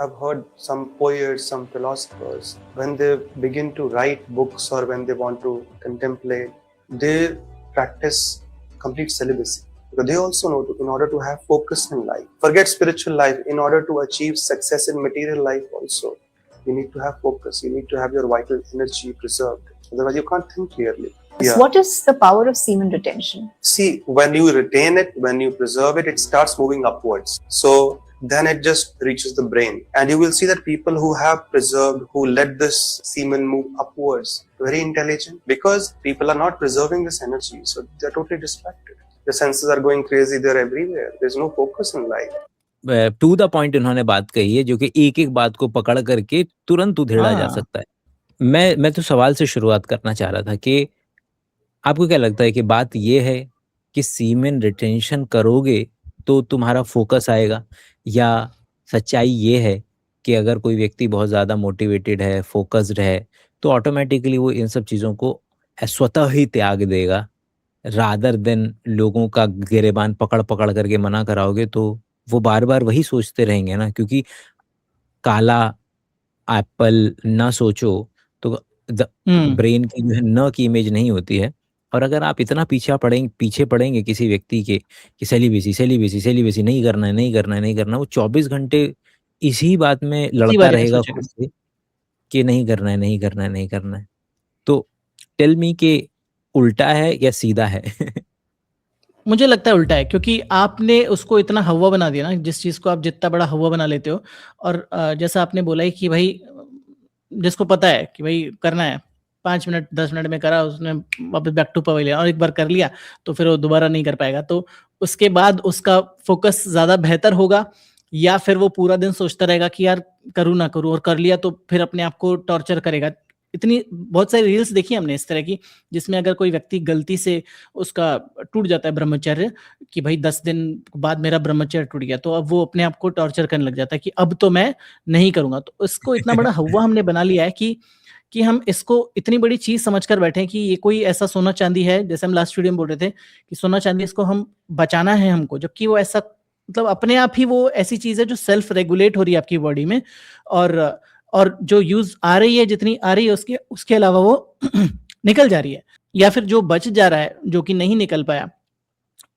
I've heard some poets, some philosophers, when they begin to write books or when they want to contemplate, they practice complete celibacy. Because they also know in order to have focus in life, forget spiritual life, in order to achieve success in material life also, you need to have focus. You need to have your vital energy preserved. Otherwise, you can't think clearly. Yeah. What is the power of semen retention? See, when you retain it, when you preserve it, it starts moving upwards. So then it just reaches the brain. And you will see that people who have preserved, who let this semen move upwards, very intelligent, because people are not preserving this energy. So they're totally distracted. The senses are going crazy, they're everywhere. There's no focus in life. To the point उन्होंने बात कही है, जो कि एक एक बात को पकड़ करके तुरंत उधेड़ा जा सकता है। मैं तो सवाल से शुरुआत करना चाह रहा था कि आपको क्या लगता है कि बात ये है कि सीमेन रिटेंशन करोगे तो तुम्हारा फोकस आएगा, या सच्चाई ये है कि अगर कोई व्यक्ति बहुत ज़्यादा मोटिवेटेड है, फोकस्ड है, तो ऑटोमेटिकली वो इन सब चीज़ों को स्वतः ही त्याग देगा, रादर देन लोगों का गिरेबान पकड़ पकड़ करके मना कराओगे तो वो बार बार वही सोचते रहेंगे ना, क्योंकि काला एप्पल ना सोचो तो ब्रेन की जो है न की इमेज नहीं होती है। और अगर आप इतना पीछे पड़ेंगे किसी व्यक्ति के कि सेलिब्रेसी नहीं करना, वो 24 घंटे इसी बात में लड़ता रहेगा खुद से कि नहीं करना है। तो टेल मी के उल्टा है या सीधा है? मुझे लगता है उल्टा है, क्योंकि आपने उसको इतना हवा बना दिया ना, जिस चीज़ को आप जितना बड़ा हवा बना लेते हो। और जैसा आपने बोला है कि भाई जिसको पता है कि भाई करना है, 5 मिनट 10 मिनट में करा उसने, वापस बैक टू पवेलियन, और एक बार कर लिया तो फिर वो दोबारा नहीं कर पाएगा। तो उसके बाद उसका फोकस ज़्यादा बेहतर होगा, या फिर वो पूरा दिन सोचता रहेगा कि यार करूँ ना करूँ, और कर लिया तो फिर अपने आप को टॉर्चर करेगा। इतनी बहुत सारी रील्स देखी हमने इस तरह की, जिसमें अगर कोई व्यक्ति गलती से उसका टूट जाता है ब्रह्मचर्य, कि भाई 10 दिन बाद मेरा ब्रह्मचर्य टूट गया, तो अब वो अपने आप को टॉर्चर करने लग जाता है कि अब तो मैं नहीं करूंगा। तो इसको इतना बड़ा हवा हमने बना लिया है कि हम इसको इतनी बड़ी चीज समझकर बैठे हैं कि ये कोई ऐसा सोना चांदी है, जैसे हम लास्ट वीडियो में बोल रहे थे कि सोना चांदी इसको हम बचाना है हमको, जबकि वो ऐसा मतलब अपने आप ही वो ऐसी चीज है जो सेल्फ रेगुलेट हो रही है आपकी बॉडी में, और जो यूज आ रही है जितनी आ रही है उसके अलावा वो निकल जा रही है, या फिर जो बच जा रहा है जो कि नहीं निकल पाया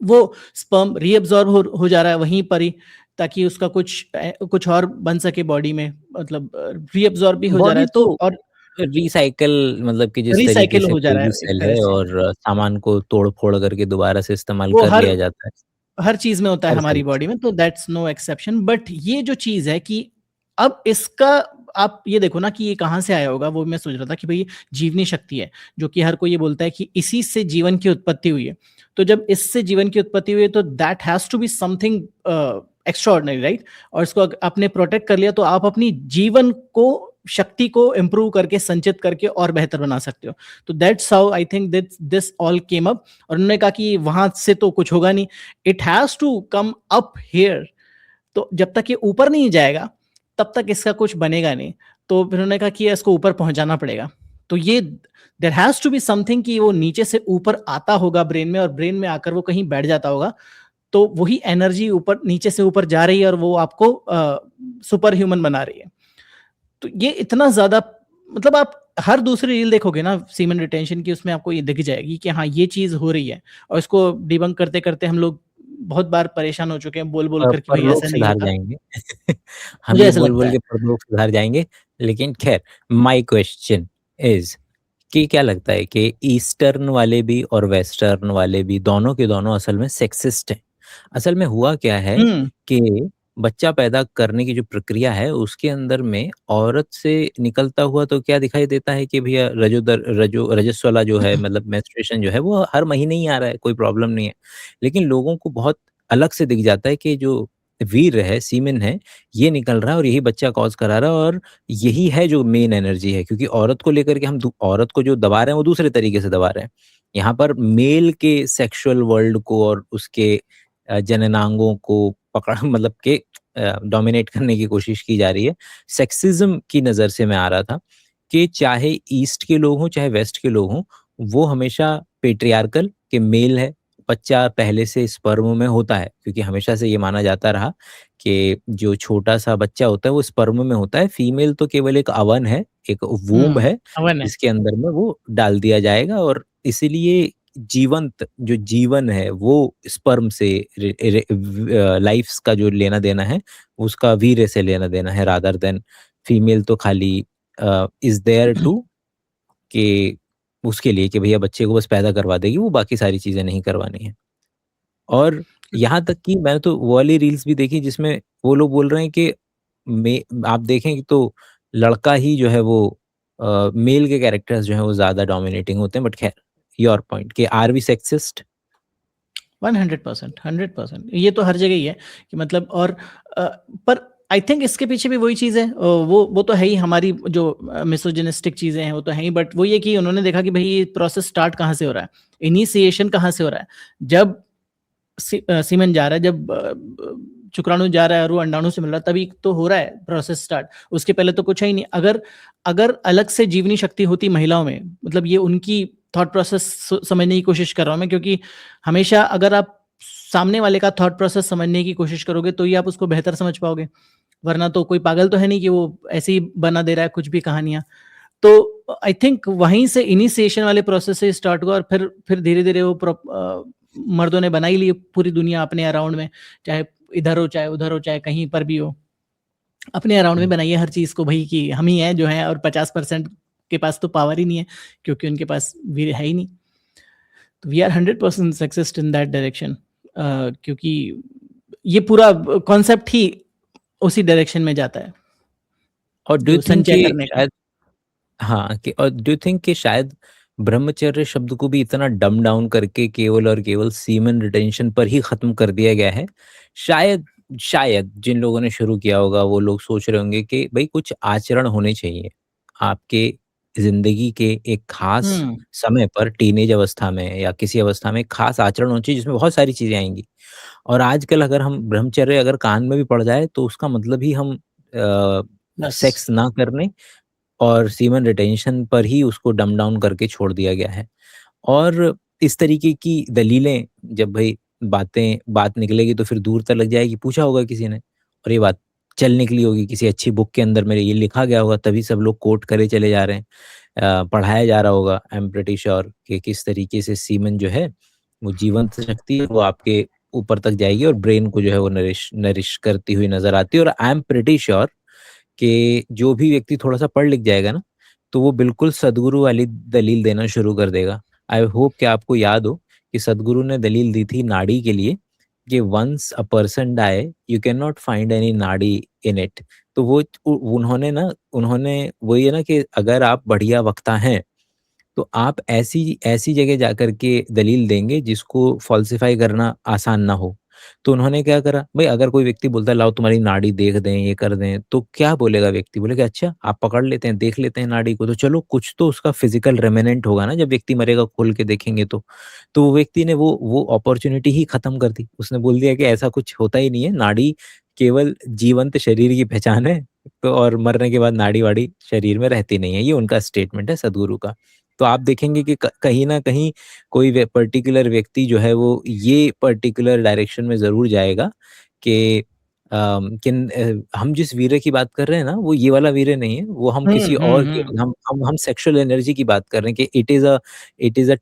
वो स्पर्म रीअब्सॉर्ब हो जा रहा है वहीं पर ही, ताकि उसका कुछ और बन सके बॉडी में, मतलब रीअब्सॉर्ब भी हो जा रहा है। तो और रिसाइकल, मतलब कि जिस तरीके से कोई भी सेल है और सामान को तोड़ फोड़ करके दोबारा से इस्तेमाल कर लिया जाता है, हर चीज में होता है हमारी बॉडी में, तो दैट्स नो एक्सेप्शन। बट ये जो चीज है कि अब इसका आप ये देखो ना कि ये कहाँ से आया होगा, वो मैं सोच रहा था कि भाई जीवनी शक्ति है, जो कि हर कोई ये बोलता है कि इसी से जीवन की उत्पत्ति हुई है। तो जब इससे जीवन की उत्पत्ति हुई है तो that has to be something extraordinary, right? और इसको आपने प्रोटेक्ट कर लिया तो आप अपनी जीवन को, शक्ति को इम्प्रूव करके, संचित करके और बेहतर बना सकते हो। तो that's how I think this all came up. और उन्होंने कहा कि वहां से तो कुछ होगा नहीं, it has to come up here. तो जब तक ये ऊपर नहीं जाएगा तब तक इसका कुछ बनेगा नहीं। तो फिर उन्होंने कहा कि इसको ऊपर पहुंचाना पड़ेगा। तो ये there has to be something कि वो नीचे से ऊपर आता होगा ब्रेन में, और ब्रेन में आकर वो कहीं बैठ जाता होगा, तो वही एनर्जी ऊपर, नीचे से ऊपर जा रही है और वो आपको सुपर ह्यूमन बना रही है। तो ये इतना ज्यादा, मतलब आप हर दूसरी रील देखोगे ना सीमेन रिटेंशन की, उसमें आपको ये दिख जाएगी कि हाँ ये चीज हो रही है। और इसको डिबंक करते करते हम लोग बहुत बार परेशान हो चुके हैं, बोल करके भाई ऐसा नहीं होता। जाएंगे हम ये बोल के परलोक सुधार जाएंगे। लेकिन खैर, माय क्वेश्चन इज कि क्या लगता है कि ईस्टर्न वाले भी और वेस्टर्न वाले भी दोनों के दोनों असल में सेक्सिस्ट हैं? असल में हुआ क्या है कि बच्चा पैदा करने की जो प्रक्रिया है उसके अंदर में औरत से निकलता हुआ तो क्या दिखाई देता है कि भैया रजस वाला जो है, मतलब मेंस्ट्रुएशन जो है वो हर महीने ही आ रहा है, कोई प्रॉब्लम नहीं है। लेकिन लोगों को बहुत अलग से दिख जाता है कि जो वीर है, सीमेन है, ये निकल रहा है और यही बच्चा कॉज करा रहा है, और यही है जो मेन एनर्जी है। क्योंकि औरत को लेकर के हम औरत को जो दबा रहे हैं वो दूसरे तरीके से दबा रहे हैं। यहाँ पर मेल के सेक्सुअल वर्ल्ड को और उसके जननांगों को पकड़, मतलब के डोमिनेट करने की कोशिश की जा रही है। सेक्सिज्म की नज़र से मैं आ रहा था कि चाहे ईस्ट के लोग हों चाहे वेस्ट के लोग हों, वो हमेशा पेट्रियार्कल के मेल है, बच्चा पहले से स्पर्म में होता है, क्योंकि हमेशा से ये माना जाता रहा कि जो छोटा सा बच्चा होता है वो स्पर्म में होता है, फीमेल तो केवल एक अवन है, एक वूम्ब है हवन है। जिसके अंदर में वो डाल दिया जाएगा, और इसीलिए जीवंत जो जीवन है वो स्पर्म से लाइफ का जो लेना देना है उसका वीर्य से लेना देना है, रादर देन फीमेल तो खाली इज देयर टू कि उसके लिए कि भैया बच्चे को बस पैदा करवा देगी, वो बाकी सारी चीजें नहीं करवानी है। और यहाँ तक कि मैंने तो वो वाली रील्स भी देखी जिसमें वो लोग बोल रहे हैं कि आप देखें तो लड़का ही जो है वो मेल के कैरेक्टर्स जो है वो ज्यादा डोमिनेटिंग होते हैं, बट खैर योर पॉइंट कि आर वी सेक्सिस्ट। 100%, 100% ये तो हर जगह ही है कि मतलब, और पर आई थिंक इसके पीछे भी वही चीज़ है, वो तो है ही, हमारी जो मिसोजिनिस्टिक चीज़ें हैं वो तो है ही, बट वो ये कि उन्होंने देखा कि भाई ये प्रोसेस स्टार्ट कहाँ से हो रहा है, इनिशिएशन कहाँ से हो रहा है। जब सीमेन जा रहा है, जब शुक्राणु जा रहा है और वो अंडाणु से मिल रहा है, तभी तो हो रहा है प्रोसेस स्टार्ट। उसके पहले तो कुछ है ही नहीं। अगर अलग से जीवनी शक्ति होती महिलाओं में, मतलब ये उनकी थॉट प्रोसेस समझने की कोशिश कर रहा हूं मैं, क्योंकि हमेशा अगर आप सामने वाले का थॉट प्रोसेस समझने की कोशिश करोगे तो ही आप उसको बेहतर समझ पाओगे, वरना तो कोई पागल तो है नहीं कि वो ऐसे ही बना दे रहा है कुछ भी कहानियां। तो आई थिंक वहीं से इनिशिएशन वाले प्रोसेस से स्टार्ट हुआ, और फिर धीरे धीरे वो मर्दों ने बना ही ली पूरी दुनिया अपने अराउंड में, चाहे इधर हो चाहे उधर हो चाहे कहीं पर भी हो, अपने अराउंड में बनाइए हर चीज को भाई कि हम ही हैं जो हैं, और 50% के पास तो पावर ही नहीं है क्योंकि उनके पास वीर है ही नहीं। तो we are 100% successed in that direction, क्योंकि ये पूरा कॉन्सेप्ट ही उसी डायरेक्शन में जाता है, और डू यू जो थिंक संचय कि करने का। शायद, हाँ, कि और डू यू थिंक कि शायद ब्रह्मचर्य शब्द को भी इतना डम डाउन करके केवल और केवल सीमन रिटेंशन पर ही खत्म कर दिया गया है? शायद शायद जिन लोगों ने शुरू किया होगा वो लोग सोच रहे होंगे कि भाई कुछ आचरण होने चाहिए आपके जिंदगी के एक खास हम्म समय पर, टीनेज अवस्था में या किसी अवस्था में एक खास आचरण होना चाहिए जिसमें बहुत सारी चीजें आएंगी। और आजकल अगर हम ब्रह्मचर्य अगर कान में भी पड़ जाए तो उसका मतलब ही हम बस सेक्स ना करने और सीमन रिटेंशन पर ही उसको डम डाउन करके छोड़ दिया गया है। और इस तरीके की दलीलें जब भाई बात निकलेगी तो फिर दूर तक लग जाएगी, पूछा होगा किसी ने और ये बात चल निकली होगी किसी अच्छी बुक के अंदर मेरे ये लिखा गया होगा, तभी सब लोग कोट करे चले जा रहे हैं, पढ़ाया जा रहा होगा। आई एम प्रीटी श्योर कि किस तरीके से सीमन जो है वो जीवंत शक्ति है, वो आपके ऊपर तक जाएगी और ब्रेन को जो है वो नरिश नरिश करती हुई नजर आती है। और आई एम प्रीटी श्योर कि जो भी व्यक्ति थोड़ा-सा पढ़ लिख जाएगा ना, तो वो बिल्कुल सद्गुरु वाली दलील देना शुरू कर देगा। आई होप कि आपको याद हो कि सद्गुरु ने दलील दी थी नाड़ी के लिए कि once a person die, you can not find any नाड़ी इन इट। तो वो उन्होंने वही है ना कि अगर आप बढ़िया वक्ता हैं, तो आप ऐसी ऐसी जगह जाकर के दलील देंगे जिसको फ़ॉल्सिफ़ाई करना आसान ना हो। तो उन्होंने क्या करा, भई अगर कोई व्यक्ति बोलता है लाओ तुम्हारी नाड़ी देख दें, ये कर दें, तो क्या बोलेगा व्यक्ति? बोलेगा अच्छा आप पकड़ लेते हैं, देख लेते हैं नाड़ी को, तो चलो कुछ तो उसका फ़िज़िकल रेमेनेंट होगा ना जब व्यक्ति मरेगा खोल के देखेंगे तो। तो वो व्यक्ति ने वो अपॉर्च्युनिटी ही ख़त्म कर दी। उसने बोल दिया कि ऐसा कुछ होता ही नहीं है, नाड़ी केवल जीवंत शरीर की पहचान है, तो और मरने के बाद नाड़ी-वाड़ी शरीर में रहती नहीं है। ये उनका स्टेटमेंट है सद्गुरु का। तो आप देखेंगे कि कहीं न कहीं कोई पर्टिकुलर व्यक्ति जो है वो ये पर्टिकुलर डायरेक्शन में ज़रूर जाएगा कि हम जिस वीर्य की बात कर रहे हैं ना, वो ये वाला वीर्य नहीं है, वो हम किसी और के हम सेक्सुअल एनर्जी की बात कर रहे हैं कि it is a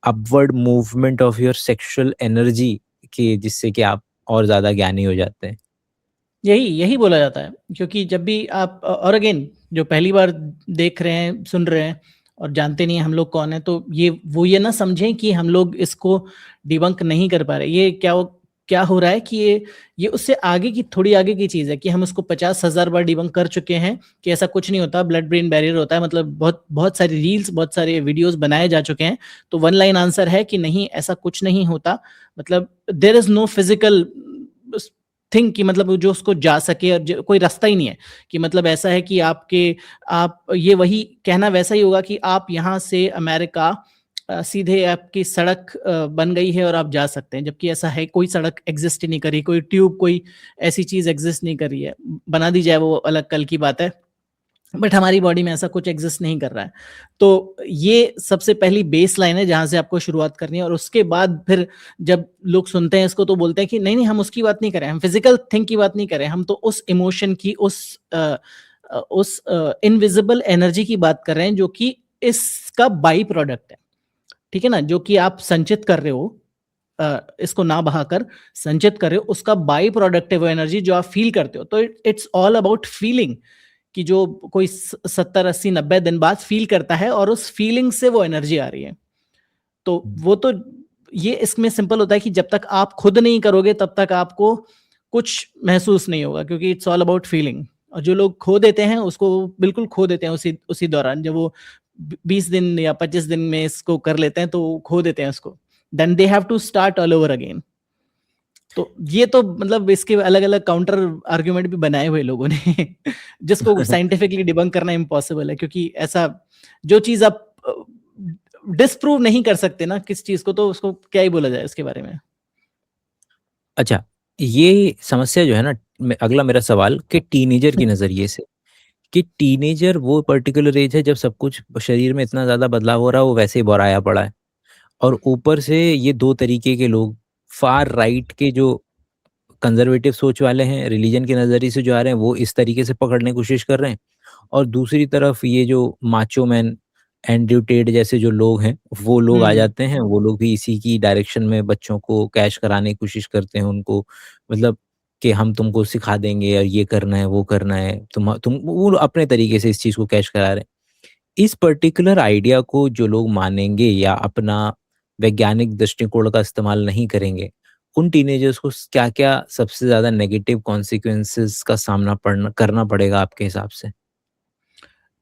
upward movement of your sexual energy कि जिससे कि आप और ज़्यादा ज्ञानी हो जाते हैं। यही बोला जाता है, क्योंकि जब भी आप और अगेन जो पहली बार देख रहे हैं, सुन रहे हैं और जानते नहीं हैं हम लोग कौन है, तो ये ना समझें कि हम लोग इसको डिबंक नहीं कर पा रहे। ये क्या हो रहा है कि ये उससे आगे की, थोड़ी आगे की चीज़ है कि हम उसको 50,000 बार डिबंक कर चुके हैं कि ऐसा कुछ नहीं होता, ब्लड ब्रेन बैरियर होता है, मतलब बहुत बहुत सारी रील्स, बहुत सारे वीडियोस बनाए जा चुके हैं। तो वन लाइन आंसर है कि नहीं, ऐसा कुछ नहीं होता। मतलब there is no physical thing कि मतलब जो उसको जा सके, और कोई रास्ता ही नहीं है कि मतलब ऐसा है कि आप ये वही कहना वैसा ही होगा कि आप यहाँ से अमेरिका सीधे आपकी सड़क बन गई है और आप जा सकते हैं, जबकि ऐसा है कोई सड़क एग्जिस्ट ही नहीं करी, कोई ट्यूब, कोई ऐसी चीज एग्जिस्ट नहीं करी है। बना दी जाए वो अलग कल की बात है, बट हमारी बॉडी में ऐसा कुछ एग्जिस्ट नहीं कर रहा है। तो ये सबसे पहली बेस लाइन है जहां से आपको शुरुआत करनी है, और उसके बाद फिर जब लोग सुनते हैं इसको तो बोलते हैं कि नहीं नहीं हम उसकी बात नहीं करें, हम फिजिकल थिंग की बात नहीं करें, हम तो उस इमोशन की, उस इनविजिबल एनर्जी की बात कर रहे हैं जो कि इसका बाई प्रोडक्ट है, ठीक है ना, जो कि आप संचित कर रहे हो, इसको ना बहाकर संचित कर रहे हो, उसका बाई प्रोडक्ट है वो एनर्जी जो आप फील करते हो। तो इट्स ऑल अबाउट फीलिंग, कि जो कोई 70 80 90 दिन बाद फील करता है और उस फीलिंग से वो एनर्जी आ रही है। तो वो तो ये इसमें सिंपल होता है कि जब तक आप खुद नहीं करोगे तब तक आपको कुछ महसूस नहीं होगा, क्योंकि इट्स ऑल अबाउट फीलिंग। और जो लोग खो देते हैं उसको बिल्कुल खो देते हैं उसी दौरान, जब वो 20 दिन या 25 दिन में इसको कर लेते हैं तो खो देते हैं उसको, then they have to start all over again. तो ये तो मतलब इसके अलग अलग काउंटर आर्ग्यूमेंट भी बनाए हुए लोगों ने जिसको साइंटिफिकली डिबंक करना इम्पॉसिबल है, क्योंकि ऐसा जो चीज आप डिस्प्रूव नहीं कर सकते ना किस चीज को, तो उसको क्या ही बोला जाए उसके बारे में। अच्छा, ये समस्या जो है ना, अगला मेरा सवाल कि टीनेजर के नजरिए से, कि टीनेजर वो पर्टिकुलर एज है जब सब कुछ शरीर में इतना ज्यादा बदलाव हो रहा है, वो वैसे ही बोराया पड़ा है, और ऊपर से ये दो तरीके के लोग, फार राइट के जो कंजर्वेटिव सोच वाले हैं, रिलीजन के नजरिए से जो आ रहे हैं, वो इस तरीके से पकड़ने की कोशिश कर रहे हैं, और दूसरी तरफ ये जो माचो मैन, एंड्रयू टेड जैसे जो लोग हैं, वो लोग आ जाते हैं, वो लोग भी इसी की डायरेक्शन में बच्चों को कैश कराने की कोशिश करते हैं, उनको मतलब कि हम तुमको सिखा देंगे और ये करना है वो करना है, तुम वो अपने तरीके से इस चीज को कैश करा रहे हैं। इस पर्टिकुलर आइडिया को जो लोग मानेंगे या अपना वैज्ञानिक दृष्टिकोण का इस्तेमाल नहीं करेंगे, उन टीनेजर्स को क्या-क्या सबसे ज्यादा नेगेटिव कॉन्सिक्वेंसेस का सामना करना पड़ेगा आपके हिसाब से?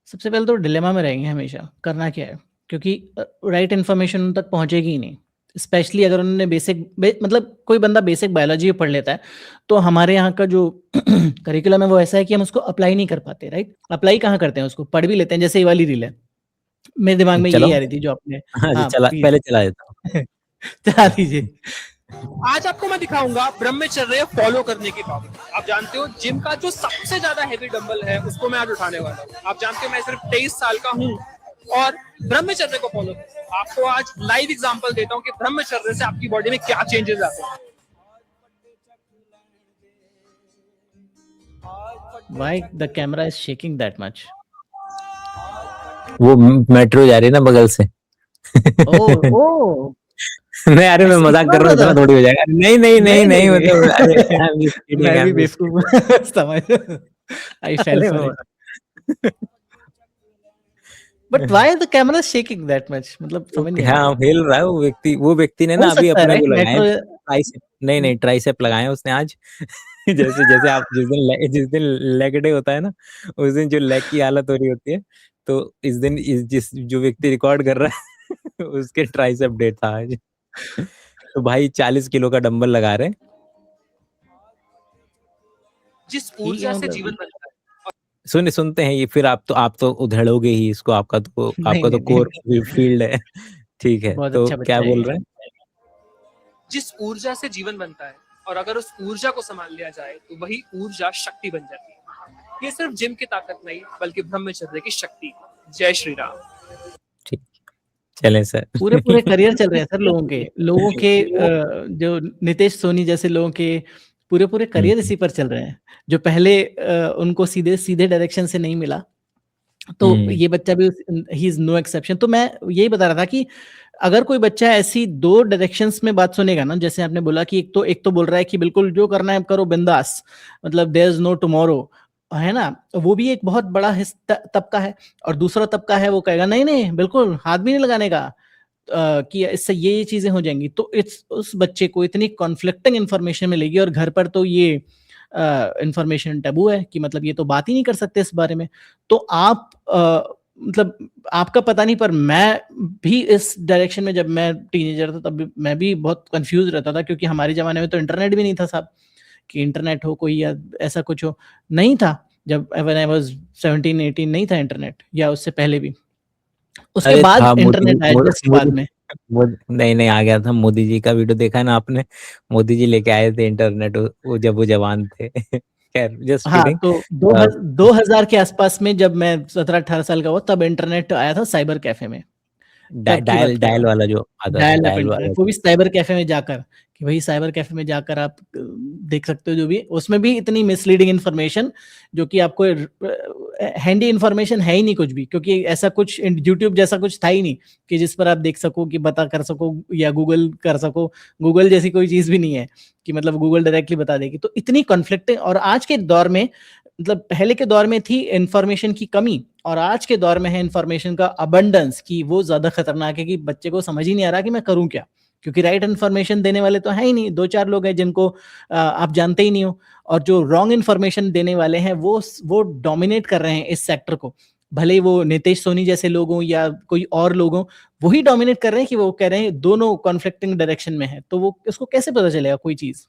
सबसे पहले तो डिलेमा में रहेंगे हमेशा, करना क्या है, क्योंकि राइट इन्फॉर्मेशन उन तक पहुंचेगी ही नहीं। स्पेशली अगर उन्होंने मतलब कोई बंदा बेसिक बायोलॉजी पढ़ लेता है, तो हमारे यहाँ का जो करिकुलम है वो ऐसा है कि हम उसको अप्लाई नहीं कर पाते, राइट? अप्लाई कहाँ करते हैं, उसको पढ़ भी लेते हैं, जैसे ये वाली रील है, मेरे दिमाग में चलो, यही आ रही थी जो आपने। हाँ जी, हाँ प्लीज पहले चला देता हूँ। चला दीजिए। आज आपको मैं दिखाऊंगा ब्रह्मचर्य फॉलो करने की पावर। आप जानते हो जिम का जो सबसे ज्यादा हैवी डंबल है उसको मैं आज उठाने वाला हूँ। आप जानते हो मैं सिर्फ 23 साल का हूँ और ब्रह्मचर्य को फॉलो करता हूँ। आपको आज लाइव एग्जांपल देता हूँ कि ब्रह्मचर्य से आपकी बॉडी में क्या चेंजेस आते हैं। Why the camera is shaking that much? वो मेट्रो जा रही है ना बगल से। ओह नहीं, अरे मैं मजाक कर रहा हूँ, इतना थोड़ी हो जाएगा। नहीं मतलब मैं भी बेवकूफ समझ, I fell for it. But why is the camera shaking that much? मतलब समझ नहीं आ रहा। हाँ, हिल रहा है वो व्यक्ति ने ना हो अभी सकता है, अपने right? को लगाए मेट्रो ट्राइसेप, नहीं ट्राइसेप लगाए उसने आज। जैसे आप जिस दिन लेग डे होता है ना, उस दिन जो लेग की हालत हो रही होती है, तो इस दिन जिस जो व्यक्ति रिकॉर्ड कर रहा है उसके ट्राइसेप डे था आज। तो भाई 40 किलो का डंबल लगा रहे हैं। जिस ऊर्जा से जीवन बनता है। सुनते हैं ये, फिर आप तो उधेड़ोगे ही इसको, आपका तो कोर फील्ड है। ठीक है, बहुत तो अच्छा क्या बच्चा बोल है। रहे हैं? जिस ऊर्जा से जीवन बनता है और अगर उस ऊर्जा को संभाल लिया जाए तो वही ऊर्जा शक्ति बन जाती है। ये सिर्फ जिम की ताकत नहीं बल्कि ब्रह्मचर्य की शक्ति। जय श्री राम। ठीक, चलें सर। पूरे करियर चल रहे हैं सर लोगों के जो नितेश सोनी जैसे लोगों के पूरे करियर इसी पर चल रहे हैं, जो पहले उनको सीधे डायरेक्शन से नहीं मिला, तो ये बच्चा भी ही इज नो एक्सेप्शन। तो मैं यही बता रहा था कि अगर कोई बच्चा ऐसी दो डायरेक्शंस में बात सुनेगा ना, जैसे आपने बोला कि एक तो बोल रहा है कि बिल्कुल जो करना है करो बिंदास, मतलब देयर इज नो टुमारो, है ना, वो भी एक बहुत बड़ा तबका है। और दूसरा तबका है वो कहेगा नहीं बिल्कुल हाथ भी नहीं लगाने का, कि इससे ये चीजें हो जाएंगी। तो उस बच्चे को इतनी कॉन्फ्लिक्टिंग इन्फॉर्मेशन मिलेगी, और घर पर तो ये इन्फॉर्मेशन टैबू है कि मतलब ये तो बात ही नहीं कर सकते इस बारे में। तो आप मतलब आपका पता नहीं, पर मैं भी इस डायरेक्शन में, जब मैं टीनेजर था तब मैं भी बहुत कंफ्यूज रहता था, क्योंकि हमारे जमाने में तो इंटरनेट भी नहीं था साहब, कि इंटरनेट हो कोई या ऐसा कुछ हो, नहीं था। जब व्हेन आई वाज 17-18 नहीं था इंटरनेट, या उससे पहले भी, उसके बाद इंटरनेट आया जस्ट बाद में। नहीं आ गया था। मोदी जी का वीडियो देखा है ना आपने? मोदी जी लेके आए थे इंटरनेट, वो जब वो जवान थे। खैर जस्ट हाँ, किडिंग। तो 2000 के आसपास में जब मैं 17-18 साल का हुआ, तब इंटरनेट आया था साइबर कैफे में। तब की बात डायल कर रहा डायल हूँ। वाला जो आता था, डायल अप डायल वाला इंटरनेट, वो भी साइबर कैफे में जाकर, कि भाई साइबर कैफे में जाकर आप देख सकते हो जो भी, उसमें भी इतनी मिसलीडिंग इन्फॉर्मेशन, जो कि आपको हैंडी इन्फॉर्मेशन है ही नहीं कुछ भी, क्योंकि ऐसा कुछ यूट्यूब जैसा कुछ था ही नहीं कि जिस पर आप देख सको, कि बता कर सको, या गूगल कर सको। गूगल जैसी कोई चीज भी नहीं है कि मतलब गूगल डायरेक्टली बता देगी। तो इतनी कॉन्फ्लिक्टिंग, और आज के दौर में, मतलब पहले के दौर में थी इंफॉर्मेशन की कमी, और आज के दौर में है इंफॉर्मेशन का अबंडेंस, कि वो ज्यादा खतरनाक है, कि बच्चे को समझ ही नहीं आ रहा कि मैं करूं क्या, क्योंकि राइट इन्फॉर्मेशन देने वाले तो है ही नहीं, 2-4 लोग हैं जिनको आप जानते ही नहीं हो, और जो रॉन्ग इन्फॉर्मेशन देने वाले हैं वो डोमिनेट कर रहे हैं इस सेक्टर को। भले ही वो नीतीश सोनी जैसे लोग हों या कोई और लोग हों, वही डोमिनेट कर रहे हैं, कि वो कह रहे हैं दोनों कॉन्फ्लिक्टिंग डायरेक्शन में है, तो वो उसको कैसे पता चलेगा कोई चीज।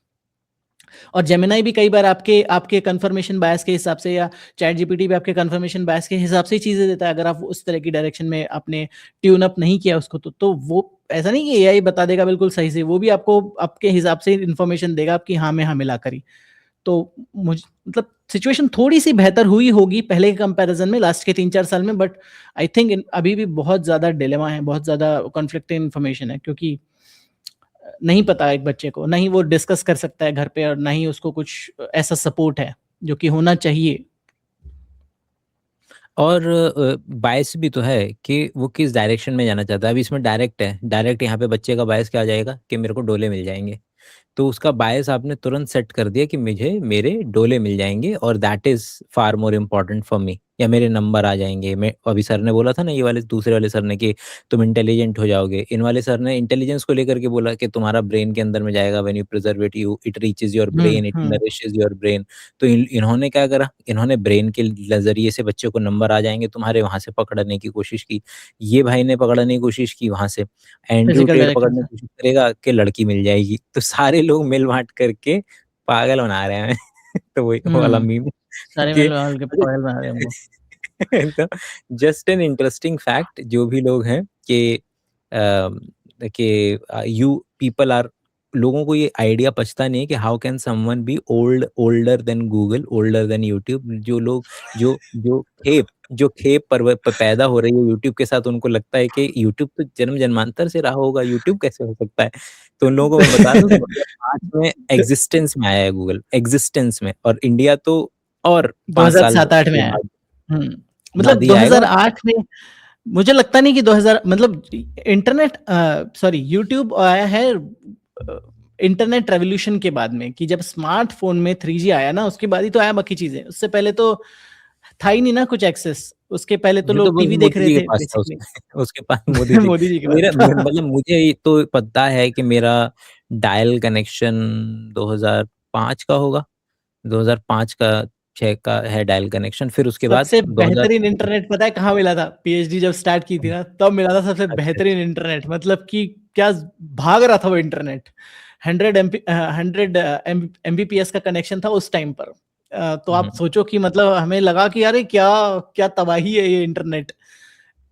और जेमिनाई भी कई बार आपके आपके कंफर्मेशन बायस के हिसाब से, या चैट जीपीटी भी आपके कंफर्मेशन बायस के हिसाब से ही चीजें देता है, अगर आप उस तरह की डायरेक्शन में आपने ट्यून अप नहीं किया उसको, तो वो ऐसा नहीं कि एआई बता देगा बिल्कुल सही से, वो भी आपको आपके हिसाब से इन्फॉर्मेशन देगा, आपकी हाँ में हाँ मिला करी। तो मुझ मतलब सिचुएशन थोड़ी सी बेहतर हुई होगी पहले के कंपैरिजन में, लास्ट के 3-4 साल में, बट आई थिंक अभी भी बहुत ज्यादा डिलेमा है, बहुत ज्यादा कॉन्फ्लिक्टिंग इन्फॉर्मेशन है, क्योंकि नहीं पता एक बच्चे को, नहीं वो डिस्कस कर सकता है घर पे, और नहीं उसको कुछ ऐसा सपोर्ट है जो कि होना चाहिए। और बायस भी तो है कि वो किस डायरेक्शन में जाना चाहता है। अभी इसमें डायरेक्ट है, डायरेक्ट यहाँ पे बच्चे का बायस क्या आ जाएगा कि मेरे को डोले मिल जाएंगे, तो उसका बायस आपने तुरंत सेट कर दिया कि मुझे मेरे डोले मिल जाएंगे, और that is far more important for me, या मेरे नंबर आ जाएंगे। मैं अभी सर ने बोला था ना, ये वाले दूसरे वाले सर ने, कि तुम इंटेलिजेंट हो जाओगे। इन वाले सर ने इंटेलिजेंस को लेकर के बोला कि तुम्हारा ब्रेन के अंदर में जाएगा, when you preserve it, you it reaches your brain, it hmm. Nourishes your brain. तो इन्होंने क्या करा, इन्होंने ब्रेन के नजरिए से बच्चे को नंबर आ जाएंगे तुम्हारे, वहां से पकड़ने की कोशिश की। ये भाई ने पकड़ने की कोशिश की वहां से, एंड्रू फिजिकल टेट डायरेक्शन पकड़ने से। की कोशिश करेगा कि लड़की मिल जाएगी। तो सारे लोग मिल बांट करके पागल बना रहे हैं। तो वही वो वाला हम्म। मीम सारे कि मिल के पागल बना रहे हैं हमको। तो जस्ट एन इंटरेस्टिंग फैक्ट, जो भी लोग हैं कि यू पीपल आर, लोगों को ये आइडिया पचता नहीं है कि how can someone be older than Google, older than YouTube. जो लोग जो जो खेप पर पैदा हो रही है यूट्यूब के साथ, उनको लगता है कि यूट्यूब तो जन्म जन्मांतर से रहा होगा, यूट्यूब कैसे हो सकता है। तो उन लोगों को मैं बता दूं, 2005 में एग्जिस्टेंस में आया है गूगल, एग्जिस्टेंस में, और इंडिया तो और 5 साल 2007-8 में के आया। बाद मतलब बाद ही आएगा। 2008 में, मुझे लगता नहीं कि 2000, मतलब इंटरनेट, सॉरी, यूट्यूब आया है इंटरनेट रेवोल्यूशन के बाद में, कि जब स्मार्टफोन में 3G आया ना, उसके बाद ही तो आया बाकी चीजें, उससे पहले तो था ही नहीं ना कुछ एक्सेस। उसके पहले तो ये तो लोग बस टीवी देख मोदी रहे जी के थे पास था, बेसिकली। उसके पास मोदी जी। मोदी जी के मेरा पास। मतलब मुझे ये तो पता है कि मेरा डायल कनेक्शन 2005 का होगा, 2005 का 6 का है डायल कनेक्शन। फिर उसके बाद सबसे 2000 बेहतरीन इंटरनेट पता है कहाँ मिला था? पीएचडी जब स्टार्ट की थी ना, तब मिला था सबसे अच्छा, बेहतरीन इंटरनेट। मतलब कि क्या भाग रहा था वो इंटरनेट। 100 एमबीपीएस का कनेक्शन था उस टाइम पर। तो आप सोचो कि मतलब हमें लगा कि यार ये क्या क्या तबाही है ये इंटरनेट,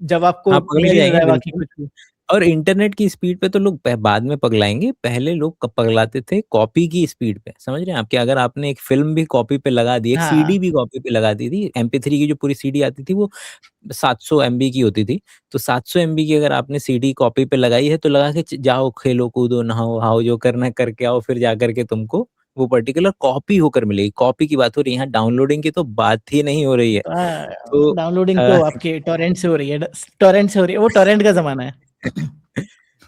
जब आपको हाँ, मिल पगला ही नहीं जाएंगे रहा है बाकी बिल्कुल। कुछ भी। और इंटरनेट की स्पीड पे तो लोग बाद में पगलाएंगे, पहले लोग पगलाते थे कॉपी की स्पीड पे। समझ रहे हैं आप, कि अगर आपने एक फिल्म भी कॉपी पे लगा दी, एक हाँ, सीडी भी कॉपी पे लगा दी थी, MP3 की जो पूरी सीडी आती थी वो 700 MB की होती थी। तो 700 MB की अगर आपने सीडी कॉपी पे लगाई है, तो लगा के जाओ, खेलो कूदो नहाओ हाओ, जो करना है करके आओ, फिर जा करके तुमको वो पर्टिकुलर कॉपी होकर मिलेगी। कॉपी की बात हो रही है, यहाँ डाउनलोडिंग की तो बात ही नहीं हो रही है। तो डाउनलोडिंग तो आपके टॉरेंट से हो रही है, टॉरेंट से हो रही है, वो टॉरेंट का जमाना है।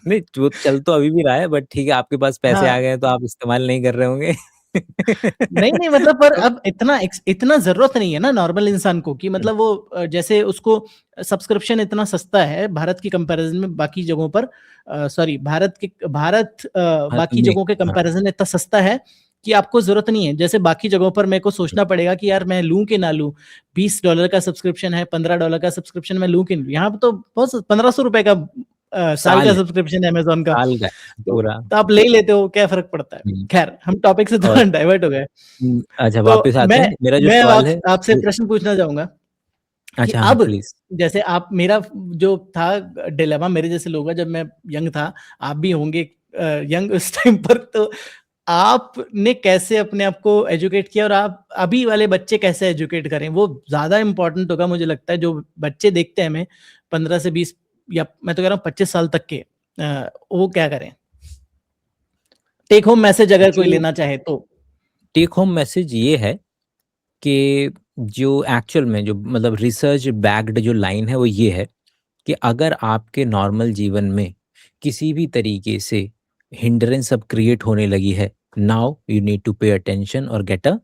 नहीं, वो चल तो अभी भी रहा है, बट ठीक है, आपके पास पैसे हाँ, आ गए हैं, तो आप इस्तेमाल नहीं कर रहे होंगे। नहीं नहीं, मतलब पर तो अब इतना जरूरत नहीं है ना नॉर्मल इंसान को, कि मतलब वो जैसे उसको सब्सक्रिप्शन इतना सस्ता है भारत की कंपैरिजन में बाकी जगहों पर, सॉरी, भारत बाकी में, जगहों के हाँ, कंपैरिजन में इतना सस्ता है कि आपको जरूरत नहीं है। जैसे बाकी जगहों पर मेरे को सोचना पड़ेगा कि यार मैं लूं कि ना लूं, $20 का सब्सक्रिप्शन है, $15 का सब्सक्रिप्शन मैं लूं कि नहीं। यहाँ पे तो बहुत ₹1500 का साल का साल है, सब्सक्रिप्शन है अमेजोन का। साल का है पूरा। तो आप ले ही लेते हो, क्या फर्क पड़ता है। हुँ, खैर, हम टॉपिक से और थोड़ा डाइवर्ट हो गए। अच्छा, तो वापस आते मैं हैं। मेरा जो मैं अब सवाल है आपसे वो, प्रश्न पूछना चाहूंगा कि अच्छा, हाँ, अब, प्लीज़। जैसे आप, मेरा जो था डिलेमा मेरे जैसे लोगों का, जब मैं यंग था, आप भी होंगे यंग उस टाइम पर, तो आपने कैसे अपने आप को एजुकेट किया और आप अभी वाले बच्चे कैसे एजुकेट करें, वो ज्यादा इंपॉर्टेंट होगा मुझे लगता है। जो बच्चे देखते हैं हमें 15 से 20 या मैं तो कह रहा हूँ 25 साल तक के, वो क्या करें? टेक होम मैसेज अगर कोई जो लेना चाहे तो। टेक होम मैसेज ये है कि जो एक्चुअल में जो मतलब रिसर्च बैक्ड जो लाइन है वो ये है कि अगर आपके नॉर्मल जीवन में किसी भी तरीके से हिंड्रेंस अब क्रिएट होने लगी है, now you need to pay attention और get a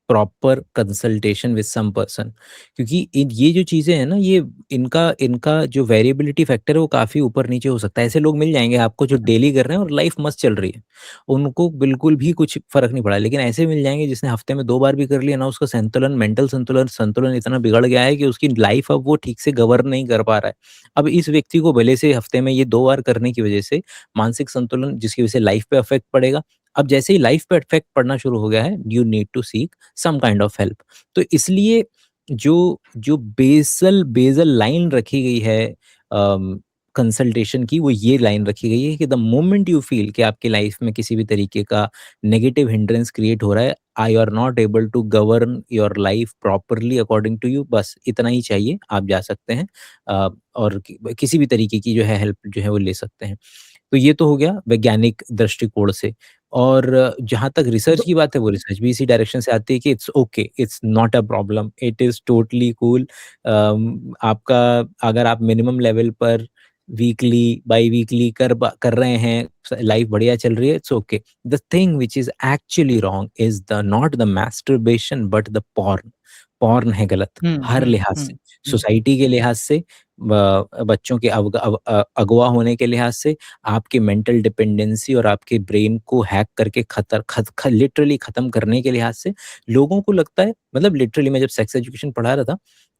proper consultation with some person. क्योंकि ये जो चीज़ें हैं ना, ये इनका इनका जो वेरिएबिलिटी फैक्टर है वो काफ़ी ऊपर नीचे हो सकता है। ऐसे लोग मिल जाएंगे आपको जो डेली कर रहे हैं और लाइफ मस्त चल रही है, उनको बिल्कुल भी कुछ फ़र्क नहीं पड़ा। लेकिन ऐसे मिल जाएंगे जिसने हफ्ते में 2 बार भी कर लिया ना, उसका संतुलन, मेंटल संतुलन संतुलन इतना बिगड़ गया है कि उसकी लाइफ अब वो ठीक से गवर्न नहीं कर पा रहा है। अब इस व्यक्ति को भले से हफ्ते में ये 2 बार करने की वजह से मानसिक संतुलन, जिसकी वजह से लाइफ पे इफेक्ट पड़ेगा। अब जैसे ही लाइफ पे इफेक्ट पड़ना शुरू हो गया है, you need to seek some kind of help. तो इसलिए जो जो बेसल बेसल लाइन रखी गई है कंसल्टेशन की, वो ये लाइन रखी गई है कि द मोमेंट यू फील कि आपकी लाइफ में किसी भी तरीके का नेगेटिव हिंड्रेंस क्रिएट हो रहा है, I are not able to govern your life properly according to you, बस इतना ही चाहिए, आप जा सकते हैं और किसी भी तरीके की जो है हेल्प जो है वो ले सकते हैं। तो ये तो हो गया वैज्ञानिक दृष्टिकोण से। और जहाँ तक रिसर्च की बात है, वो रिसर्च भी इसी डायरेक्शन से आती है कि it's okay, it's not a problem, it is totally cool. आपका अगर आप मिनिमम लेवल पर वीकली बाई वीकली कर रहे हैं, लाइफ बढ़िया चल रही है, it's okay. The thing which is actually wrong is the not the masturbation but the porn. Porn है गलत हर लिहाज से, सोसाइटी के लिहाज से, बच्चों के अगवा होने के लिहाज से, आपके मेंटल डिपेंडेंसी और आपके ब्रेन को हैक करके लिटरली खत्म करने के लिहाज से। लोगों को लगता है, मतलब लिटरली मैं जब सेक्स एजुकेशन पढ़ा रहा था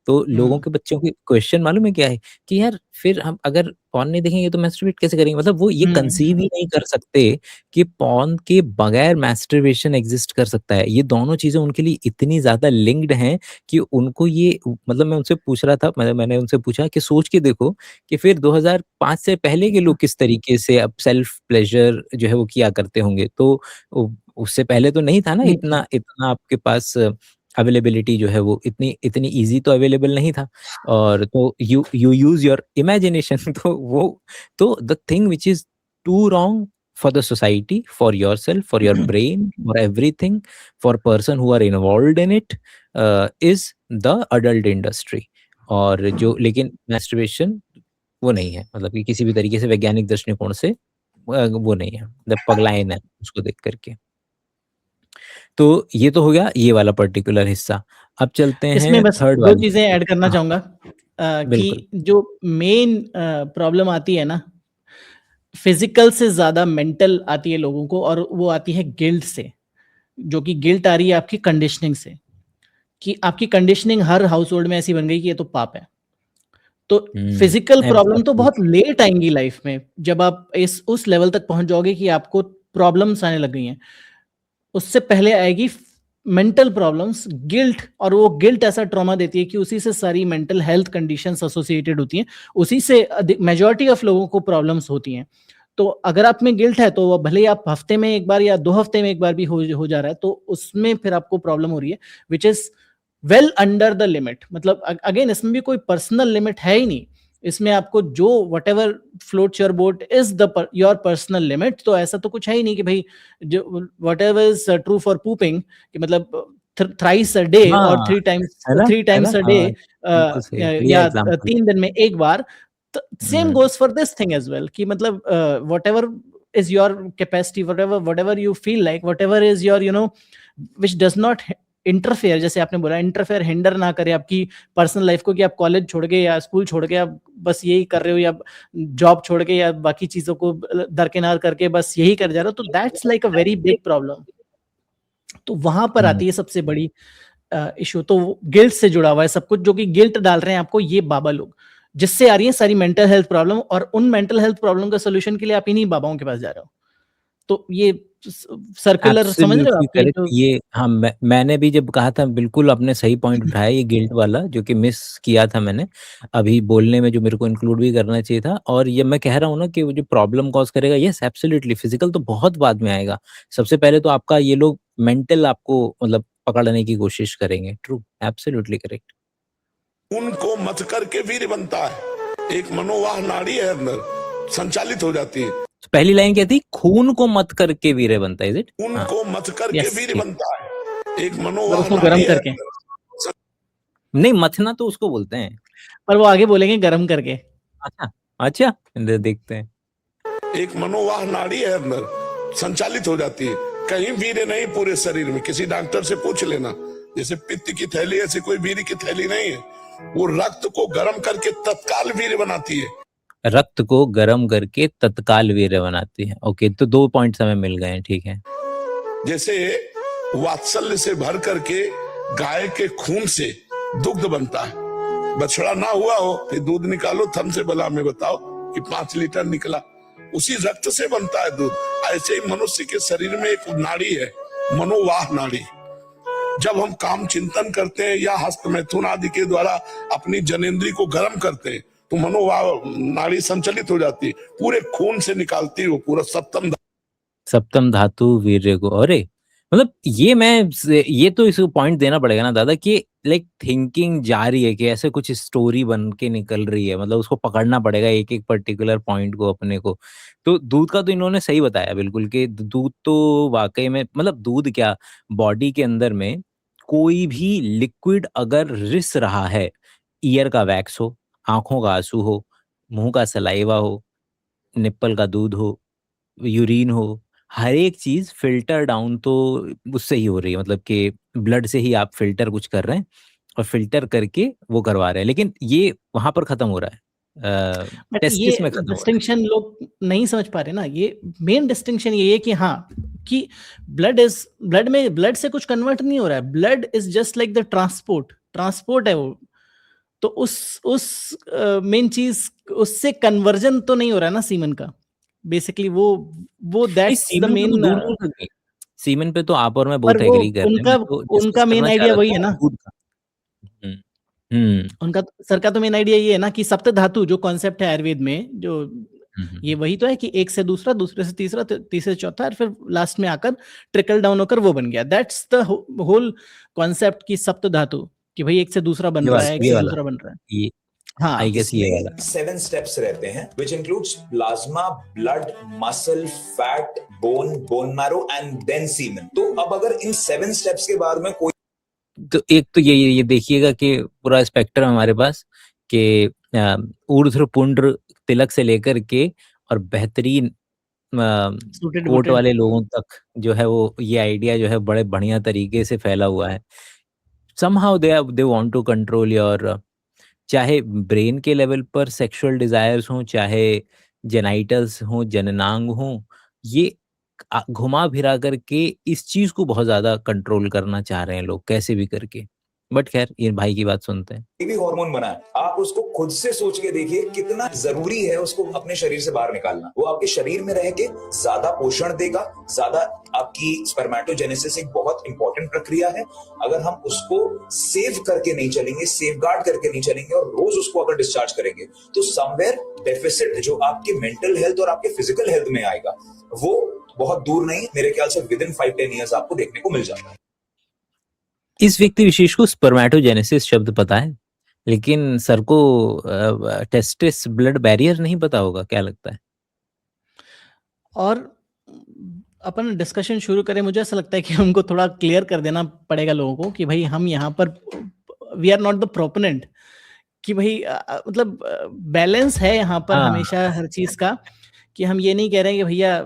तो लोगों के बच्चों के क्वेश्चन मालूम है क्या है कि यार फिर हम अगर पॉर्न नहीं देखेंगे तो मैस्टरबेट कैसे करेंगे? मतलब वो ये कंसीव ही नहीं कर सकते कि पॉर्न के बगैर मैस्टरबेशन एग्जिस्ट कर सकता है। ये दोनों चीजें उनके लिए इतनी ज्यादा लिंक्ड हैं कि उनको ये, मतलब मैं उनसे पूछ रहा था, मैंने उनसे पूछा कि सोच के देखो कि फिर 2005 से पहले के लोग किस तरीके से अब सेल्फ प्लेजर जो है वो किया करते होंगे। तो उससे पहले तो नहीं था ना इतना इतना आपके पास अवेलेबिलिटी जो है वो इतनी इतनी इजी तो अवेलेबल नहीं था। और तो यू यूज योर इमेजिनेशन। तो the thing which is too wrong for the society, for yourself, for your brain, for everything, for person who are involved in it, is the adult industry. और जो लेकिन masturbation वो नहीं है, मतलब कि किसी भी तरीके से वैज्ञानिक दृष्टिकोण से वो नहीं है, मतलब पगलायन है उसको देख करके। तो ये तो हो गया ये वाला पर्टिकुलर हिस्सा। अब चलते हैं इसमें बस थर्ड 2 वाले। चीजें ऐड करना हाँ, चाहूंगा बिल्कुल। कि जो मेन प्रॉब्लम आती है ना, फिजिकल से ज्यादा मेंटल आती है लोगों को, और वो आती है गिल्ट से। जो कि गिल्ट आ रही है आपकी कंडीशनिंग से, कि आपकी कंडीशनिंग हर हाउस होल्ड में ऐसी बन गई कि ये तो पाप है। तो फिजिकल प्रॉब्लम तो बहुत लेट आएंगी लाइफ में, जब आप उस लेवल तक पहुंच जाओगे कि आपको प्रॉब्लम्स आने लग गई हैं। उससे पहले आएगी मेंटल प्रॉब्लम्स, गिल्ट, और वो गिल्ट ऐसा ट्रॉमा देती है कि उसी से सारी मेंटल हेल्थ कंडीशंस एसोसिएटेड होती हैं, उसी से मेजॉरिटी ऑफ लोगों को प्रॉब्लम्स होती हैं। तो अगर आप में गिल्ट है तो वो भले ही आप हफ्ते में एक बार या 2 हफ्ते में एक बार भी हो जा रहा है, तो उसमें फिर आपको प्रॉब्लम हो रही है, which is well under the limit. मतलब अगेन इसमें भी कोई पर्सनल लिमिट है ही नहीं, इसमें आपको जो what ever floats your boat is the your personal limit. तो ऐसा तो कुछ है ही नहीं कि भाई जो what ever is true for pooping, कि मतलब थ्राइस अ डे और 3 टाइम्स अ डे, या 3 दिन में एक बार। Same goes for this thing as well, कि मतलब whatever is your capacity, whatever you feel like, whatever is your which does not interfere, जैसे आपने बोला, इंटरफेयर हिंडर ना करे आपकी पर्सनल लाइफ को, कि आप कॉलेज छोड़ के या स्कूल छोड़ के आप बस यही कर रहे हो, या जॉब छोड़ के या बाकी चीजों को दरकिनार करके बस यही कर जा रहे हो, तो that's like a very big problem. तो वहां पर आती है सबसे बड़ी इशू। तो गिल्ट से जुड़ा हुआ है सब कुछ, जो कि गिल्ट डाल रहे हैं आपको ये बाबा लोग, जिससे आ रही है सारी मेंटल हेल्थ प्रॉब्लम। और उन मेंटल हेल्थ प्रॉब्लम का सोल्यूशन के लिए आप इन्हीं बाबाओं के पास जा रहे हो। तो ये सर्कुलर समझ रहे हो एब्सोल्युटली आप ये करेक्ट। जो ये हाँ, मैंने भी जब कहा था बिल्कुल आपने सही पॉइंट उठाया, ये गिल्ट वाला जो कि मिस किया था मैंने अभी बोलने में, जो मेरे को इंक्लूड भी करना चाहिए था। और ये मैं कह रहा हूँ ना कि वो जो प्रॉब्लम कॉज करेगा, यस एब्सोल्युटली फिजिकल तो बहुत बाद में आएगा। सबसे पहले तो आपका ये लोग मेंटल आपको मतलब पकड़ने की कोशिश करेंगे। True, absolutely correct. उनको मत करके वीर बनता है, एक मनोवाह नाड़ी है अंदर संचालित हो जाती है। तो पहली लाइन क्या थी? खून को मत करके वीर बनता है, इज इट? उनको मत करके यस वीर बनता है, एक और मनोवाह उसको नाड़ी गर्म है करके, अंदर। नहीं, मथना तो उसको बोलते हैं। पर वो आगे बोलेंगे गर्म करके। अच्छा अच्छा, देखते हैं। एक मनोवाह नाड़ी है अंदर संचालित हो जाती है, कहीं वीर्य नहीं पूरे शरीर में। किसी डॉक्टर से पूछ लेना, जैसे पित्त की थैली ऐसे कोई वीर्य की थैली नहीं है। वो रक्त को गर्म करके तत्काल वीर्य बनाती है। रक्त को गर्म करके तत्काल वीर्य बनाती है। ओके, तो 2 पॉइंट्स हमें मिल गए हैं, ठीक है। जैसे वात्सल्य से भर करके गाय के खून से दुग्ध बनता है। बछड़ा ना हुआ हो फिर दूध निकालो, थम से बला में बताओ कि 5 लीटर निकला, उसी रक्त से बनता है दूध। ऐसे ही मनुष्य के शरीर में एक नाड़ी है, मनोवाह नाड़ी। जब हम काम चिंतन करते हैं या हस्त मैथुन आदि के द्वारा अपनी जनेंद्री को गर्म करते हैं तो मनोवाह नाड़ी संचलित हो जाती है, पूरे खून से निकालती है वो पूरा सप्तम धातु वीर्य को। अरे मतलब ये तो इसको पॉइंट देना पड़ेगा ना दादा कि लाइक थिंकिंग जा रही है कि ऐसे कुछ स्टोरी बन के निकल रही है, मतलब उसको पकड़ना पड़ेगा एक एक पर्टिकुलर पॉइंट को अपने को। तो दूध का तो इन्होंने सही बताया बिल्कुल कि दूध तो वाकई में, मतलब दूध क्या, बॉडी के अंदर में कोई भी लिक्विड अगर रिस रहा है, ईयर का वैक्स हो, आंखों का आंसू हो, मुंह का सलाइवा हो, निप्पल का दूध हो, यूरिन हो, हर एक चीज फिल्टर डाउन तो उससे ही हो रही है, मतलब कि ब्लड से ही आप फिल्टर कुछ कर रहे हैं और फिल्टर करके वो करवा रहे हैं, लेकिन ये वहां पर खत्म हो रहा है, बट टेस्टिस ये में खत्म हो रहा है। डिस्टिंक्शन लोग नहीं समझ पा रहे ना। ये मेन डिस्टिंक्शन ये है कि हाँ, कि ब्लड से कुछ कन्वर्ट नहीं हो रहा है। Blood is just like the transport है वो। तो उस मेन चीज, उससे कन्वर्जन तो नहीं हो रहा है ना सीमन का। बेसिकली वो नहीं, दैट्स द सीमेन पे तो मेन। दूर दूर तक नहीं, सीमेन पे तो आप और मैं पर बहुत वो एग्री कर रहे हैं। उनका मैं तो डिस्कस उनका मेन करना चाह आइडिया रहा वही था है ना। दूध का। हम्म हम्म उनका सर का तो मेन आइडिया ये है ना कि सप्त धातु जो कॉन्सेप्ट है आयुर्वेद में, जो ये वही तो है कि एक से दूसरा, दूसरे से तीसरा, तीसरे से चौथा, और फिर लास्ट में आकर ट्रिकल डाउन होकर वो बन गया। दैट्स द होल कॉन्सेप्ट की सप्त धातु, कि भाई एक से दूसरा बन रहा है, एक ये से वाला दूसरा बन रहा है। ये हाँ, आई गेस ये इसमें वाला 7 स्टेप्स रहते हैं, which includes plasma, blood, muscle, fat, bone marrow and then semen। तो अब अगर इन 7 स्टेप्स के बाद में कोई, तो एक तो ये देखिएगा कि पूरा स्पेक्ट्रम हमारे पास कि ऊर्ध्व पुंड्र तिलक से लेकर के और बेहतरीन suited कोट booted। वाले लोगों तक जो है वो ये आइडिया जो है बड़े बढ़िया तरीके से फैला हुआ है। somehow they want to control your चाहे ब्रेन के लेवल पर सेक्सुअल डिजायर्स हों, चाहे जेनाइटल्स हों, जननांग हों, ये घुमा फिरा करके इस चीज को बहुत ज्यादा कंट्रोल करना चाह रहे हैं लोग कैसे भी करके। बट खैर ये भाई की बात सुनते हैं। भी हार्मोन बना है, आप उसको खुद से सोच के देखिए कितना जरूरी है उसको अपने शरीर से बाहर निकालना। वो आपके शरीर में रह के ज्यादा पोषण देगा, ज्यादा आपकी स्पर्मेटोजेनेसिस एक बहुत इंपॉर्टेंट प्रक्रिया है। अगर हम उसको सेव करके नहीं चलेंगे, सेफगार्ड करके नहीं चलेंगे और रोज उसको अगर डिस्चार्ज करेंगे, तो समवेयर डेफिसिट जो आपके मेंटल हेल्थ और आपके फिजिकल हेल्थ में आएगा, वो बहुत दूर नहीं, मेरे ख्याल से विद इन 5-10 ईयर्स आपको देखने को मिल जाता है। इस व्यक्ति विशेष को स्पर्मेटोजेनेसिस शब्द पता है, लेकिन सर को टेस्टिस ब्लड बैरियर नहीं पता होगा, क्या लगता है? और अपन डिस्कशन शुरू करें, मुझे ऐसा लगता है कि हमको थोड़ा क्लियर कर देना पड़ेगा लोगों को कि भाई हम यहाँ पर we are not the proponent, कि भाई मतलब बैलेंस है यहाँ पर हाँ। हमेशा हर चीज का, कि हम ये नहीं कह रहे हैं कि भैया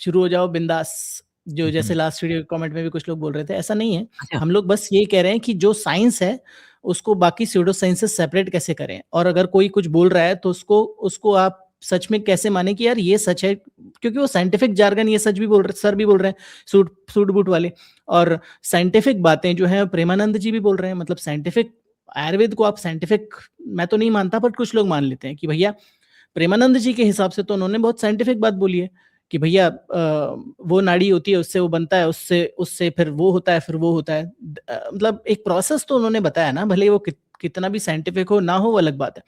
शुरू हो जाओ बिंदास, जो जैसे लास्ट वीडियो कमेंट में भी कुछ लोग बोल रहे थे, ऐसा नहीं है। अच्छा। हम लोग बस ये कह रहे हैं कि जो साइंस है उसको बाकी स्यूडो साइंस से सेपरेट कैसे करें, और अगर कोई कुछ बोल रहा है तो उसको आप सच में कैसे माने कि यार ये सच है, क्योंकि वो साइंटिफिक जार्गन ये सच भी बोल रहे, सर भी बोल रहे हैं सूट बूट वाले, और साइंटिफिक बातें जो है प्रेमानंद जी भी बोल रहे हैं। मतलब साइंटिफिक आयुर्वेद को आप साइंटिफिक, मैं तो नहीं मानता, पर कुछ लोग मान लेते हैं कि भैया प्रेमानंद जी के हिसाब से तो उन्होंने बहुत साइंटिफिक बात बोली है कि भैया वो नाड़ी होती है, उससे वो बनता है, उससे उससे फिर वो होता है, फिर वो होता है। मतलब एक प्रोसेस तो उन्होंने बताया ना, भले ही वो कितना भी साइंटिफिक हो ना हो, वो अलग बात है।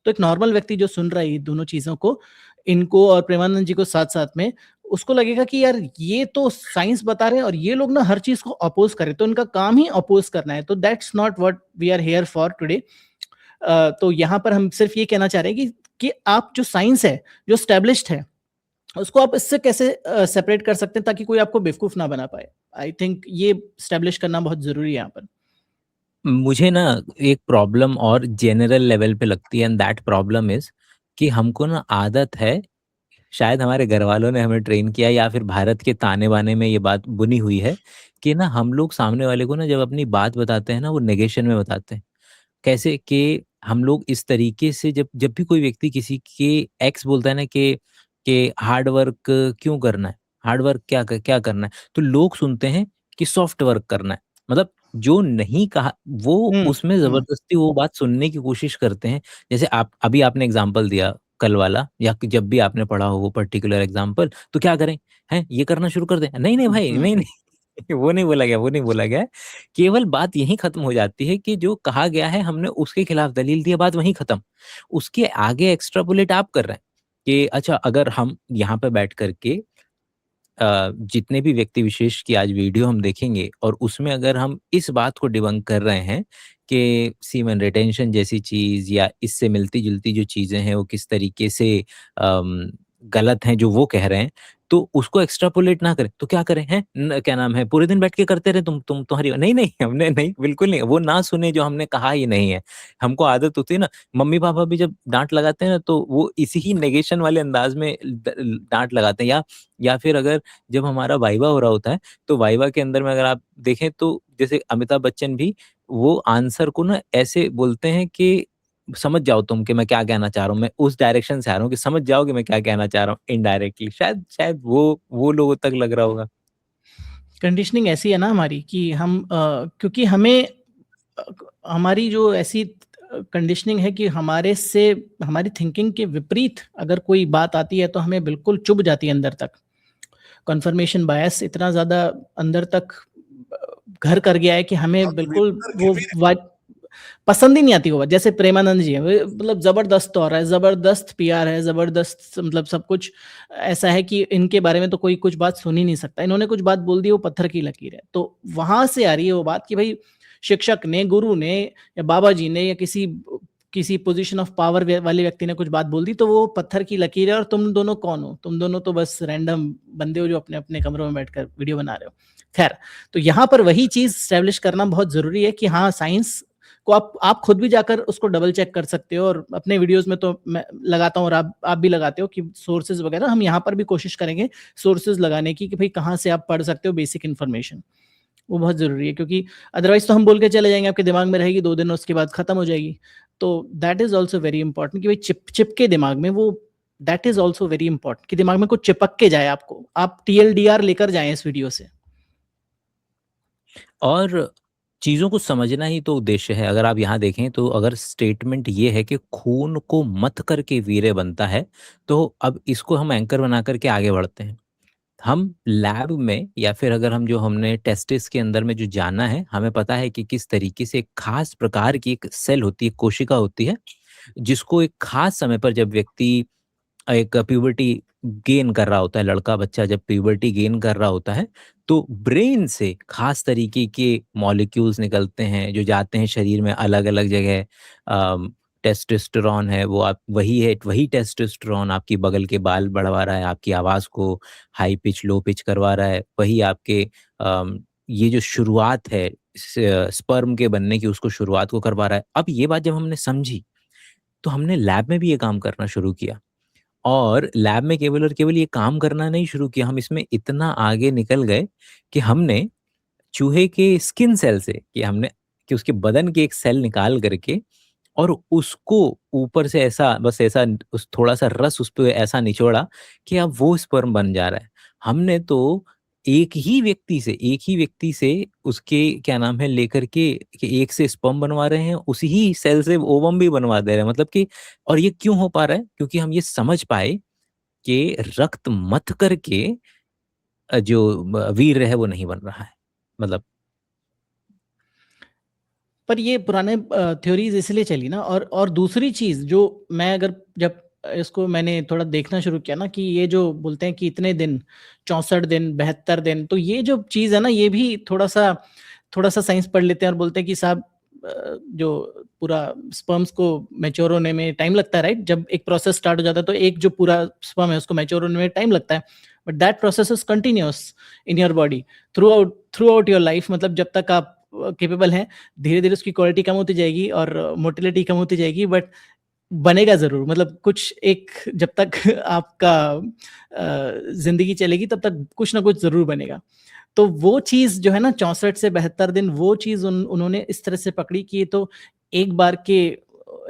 तो एक नॉर्मल व्यक्ति जो सुन रहा है ये दोनों चीजों को, इनको और प्रेमानंद जी को साथ साथ में, उसको लगेगा कि यार ये तो साइंस बता रहे हैं और ये लोग ना हर चीज को अपोज करें, तो इनका काम ही अपोज करना है। तो that's not what we are here for today. तो यहाँ पर हम सिर्फ ये कहना चाह रहे हैं कि आप जो साइंस है, जो स्टैब्लिश्ड है, उसको आप इससे कैसे सेपरेट कर सकते हैं ताकि कोई आपको बेवकूफ ना बना पाए। आई थिंक ये स्टैब्लिश करना बहुत जरूरी है यहाँ पर। मुझे ना एक प्रॉब्लम और जनरल लेवल पे लगती है, एंड दैट प्रॉब्लम इज कि हमको ना आदत है, शायद हमारे घर वालों ने हमें ट्रेन किया या फिर भारत के ताने बाने में ये बात बुनी हुई है कि ना हम लोग सामने वाले को ना जब अपनी बात बताते हैं ना वो नेगेशन में बताते हैं। कैसे कि हम लोग इस तरीके से जब जब भी कोई व्यक्ति किसी के एक्स बोलता है ना कि हार्ड वर्क क्यों करना है, हार्ड वर्क क्या करना है, तो लोग सुनते हैं कि सॉफ्ट वर्क करना है। मतलब जो नहीं कहा वो उसमें जबरदस्ती वो बात सुनने की कोशिश करते हैं। जैसे आप अभी आपने एग्जाम्पल दिया कल वाला, या कि जब भी आपने पढ़ा हो वो पर्टिकुलर एग्जाम्पल, तो क्या करें, हैं ये करना शुरू कर दें, नहीं नहीं भाई नहीं नहीं वो नहीं बोला गया, वो नहीं बोला गया है। केवल बात यहीं खत्म हो जाती है कि जो कहा गया है हमने उसके खिलाफ दलील दिया, बात वहीं खत्म। उसके आगे एक्स्ट्रापोलेट आप कर रहे हैं कि अच्छा अगर हम यहाँ पे बैठ करके जितने भी व्यक्ति विशेष की आज वीडियो हम देखेंगे और उसमें अगर हम इस बात को डिबंक कर रहे हैं कि सीमेन रिटेंशन जैसी चीज या इससे मिलती जुलती जो चीजें हैं वो किस तरीके से गलत हैं जो वो कह रहे हैं, तो उसको एक्स्ट्रापोलेट ना करें। तो क्या करें, हैं क्या नाम है, पूरे दिन बैठ के करते रहे तुम तुम्हारी नहीं नहीं हमने नहीं, बिल्कुल नहीं, वो ना सुने जो हमने कहा ही नहीं है। हमको आदत होती है ना, मम्मी पापा भी जब डांट लगाते हैं ना तो वो इसी ही नेगेशन वाले अंदाज में डांट लगाते हैं। या फिर अगर जब हमारा वाइवा हो रहा होता है तो वाइवा के अंदर में अगर आप देखें तो जैसे अमिताभ बच्चन भी वो आंसर को ना ऐसे बोलते हैं कि समझ जाओ तुम कि मैं क्या कहना चाह रहा हूँ, मैं उस डायरेक्शन से आ रहा हूँ कि समझ जाओ कि मैं क्या कहना चाह रहा हूँ इनडायरेक्टली। शायद शायद वो लोगों तक लग रहा होगा। कंडीशनिंग ऐसी है ना हमारी कि हम क्योंकि हमें हमारी जो ऐसी कंडीशनिंग है कि हमारे से हमारी थिंकिंग के विपरीत अगर कोई बात आती है तो हमें बिल्कुल चुभ जाती है अंदर तक। कन्फर्मेशन बायस इतना ज्यादा अंदर तक घर कर गया है कि हमें बिल्कुल वो पसंद ही नहीं आती वो बात। जैसे प्रेमानंद जी है, मतलब जबरदस्त हो रहा है, जबरदस्त पीआर है, जबरदस्त मतलब सब कुछ ऐसा है कि इनके बारे में तो कोई कुछ बात सुन ही नहीं सकता। इन्होंने कुछ बात बोल दी वो पत्थर की लकीर है। तो वहां से आ रही है वो बात कि भाई शिक्षक ने, गुरु ने या बाबा जी ने या किसी पोजीशन ऑफ पावर वाले व्यक्ति ने कुछ बात बोल दी तो वो पत्थर की लकीर है और तुम दोनों कौन हो, तुम दोनों तो बस रैंडम बंदे हो जो अपने अपने कमरों में बैठकर वीडियो बना रहे हो। खैर, तो यहाँ पर वही चीज स्टैब्लिश करना बहुत जरूरी है कि हाँ साइंस को आप खुद भी जाकर उसको डबल चेक कर सकते हो। और अपने वीडियोस में तो मैं लगाता हूँ और आप भी लगाते हो कि सोर्सेज वगैरह, हम यहाँ पर भी कोशिश करेंगे सोर्सेज लगाने की कि भाई कहाँ से आप पढ़ सकते हो बेसिक इन्फॉर्मेशन। वो बहुत जरूरी है क्योंकि अदरवाइज तो हम बोल के चले जाएंगे, आपके दिमाग में रहेगी 2 दिन, उसके बाद खत्म हो जाएगी। तो that is also very important कि भाई चिप के दिमाग में वो, that is also very important कि दिमाग में कुछ चिपक के जाए, आपको आप TLDR लेकर जाएं इस वीडियो से। और चीज़ों को समझना ही तो उद्देश्य है। अगर आप यहाँ देखें तो अगर स्टेटमेंट ये है कि खून को मथ करके वीर्य बनता है, तो अब इसको हम एंकर बना करके आगे बढ़ते हैं। हम लैब में या फिर अगर हम जो हमने टेस्टिस के अंदर में जो जाना है, हमें पता है कि किस तरीके से एक खास प्रकार की एक सेल होती है, कोशिका होती है, जिसको एक खास समय पर जब व्यक्ति एक प्यूबर्टी गेन कर रहा होता है, लड़का बच्चा जब प्यूबर्टी गेन कर रहा होता है, तो ब्रेन से खास तरीके के मॉलिक्यूल्स निकलते हैं जो जाते हैं शरीर में अलग अलग जगह। टेस्टोस्टेरोन है वो, आप वही है, वही टेस्टोस्टेरोन आपकी बगल के बाल बढ़वा रहा है, आपकी आवाज़ को हाई पिच लो पिच करवा रहा है, वही आपके ये जो शुरुआत है स्पर्म के बनने की, उसको शुरुआत को करवा रहा है। अब ये बात जब हमने समझी तो हमने लैब में भी ये काम करना शुरू किया। और लैब में केवल और केवल ये काम करना नहीं शुरू किया, हम इसमें इतना आगे निकल गए कि हमने चूहे के स्किन सेल से कि उसके बदन के एक सेल निकाल करके और उसको ऊपर से ऐसा बस ऐसा उस थोड़ा सा रस उस पे ऐसा निचोड़ा कि अब वो स्पर्म बन जा रहा है। हमने तो एक ही व्यक्ति से उसके क्या नाम है लेकर के कि एक से स्पर्म बनवा रहे हैं, उसी ही सेल से ओवम भी बनवा दे रहे हैं। मतलब कि और ये क्यों हो पा रहा है? क्योंकि हम ये समझ पाए कि रक्त मथ करके जो वीर है वो नहीं बन रहा है। मतलब पर ये पुराने थ्योरीज इसलिए चली ना, और दूसरी चीज जो मैं अगर जब इसको मैंने थोड़ा देखना शुरू किया ना, कि ये जो बोलते हैं कि इतने दिन 64 दिन 72 दिन, तो ये जो चीज है ना, ये भी थोड़ा सा साइंस पढ़ लेते हैं और बोलते हैं कि साहब जो पूरा स्पर्म्स को मैच्योर होने में टाइम लगता है, राइट? जब एक प्रोसेस स्टार्ट हो जाता है तो एक जो पूरा स्पर्म है उसको मैच्योर होने में टाइम लगता है, but that process is continuous in your body through out your life. मतलब जब तक आप केपेबल हैं, धीरे धीरे उसकी क्वालिटी कम होती जाएगी और मोटिलिटी कम होती जाएगी, बट बनेगा जरूर। मतलब कुछ एक जब तक आपका जिंदगी चलेगी तब तक कुछ ना कुछ जरूर बनेगा। तो वो चीज जो है ना 64 से 72 दिन, वो चीज उन्होंने इस तरह से पकड़ी कि ये तो एक बार के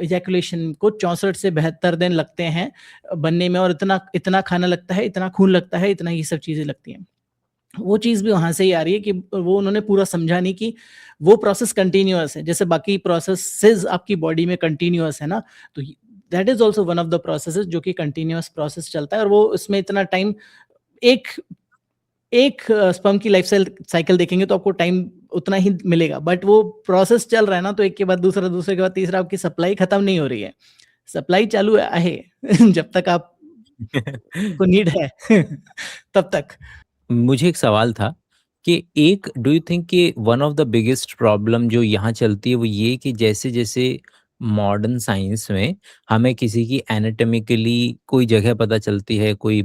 इजैकुलेशन को 64 से 72 दिन लगते हैं बनने में, और इतना इतना खाना लगता है, इतना खून लगता है, इतना ये सब चीजें लगती हैं। वो चीज भी वहां से ही आ रही है कि वो उन्होंने पूरा समझा नहीं कि वो प्रोसेस कंटिन्यूअस है, जैसे बाकी प्रोसेसेस आपकी बॉडी में कंटिन्यूअस है ना, तो that is also one of the processes जो कि कंटिन्यूअस प्रोसेस चलता है, और वो उसमें इतना टाइम, एक एक स्पर्म की लाइफ साइकिल देखेंगे तो आपको टाइम उतना ही मिलेगा, बट वो प्रोसेस चल रहा है ना, तो एक के बाद दूसरा, दूसरे के बाद तीसरा, आपकी सप्लाई खत्म नहीं हो रही है, सप्लाई चालू है जब तक आप को नीड है तब तक। मुझे एक सवाल था कि एक डू यू थिंक कि one of the biggest problem जो यहाँ चलती है वो ये कि जैसे जैसे मॉडर्न साइंस में हमें किसी की एनाटॉमिकली कोई जगह पता चलती है, कोई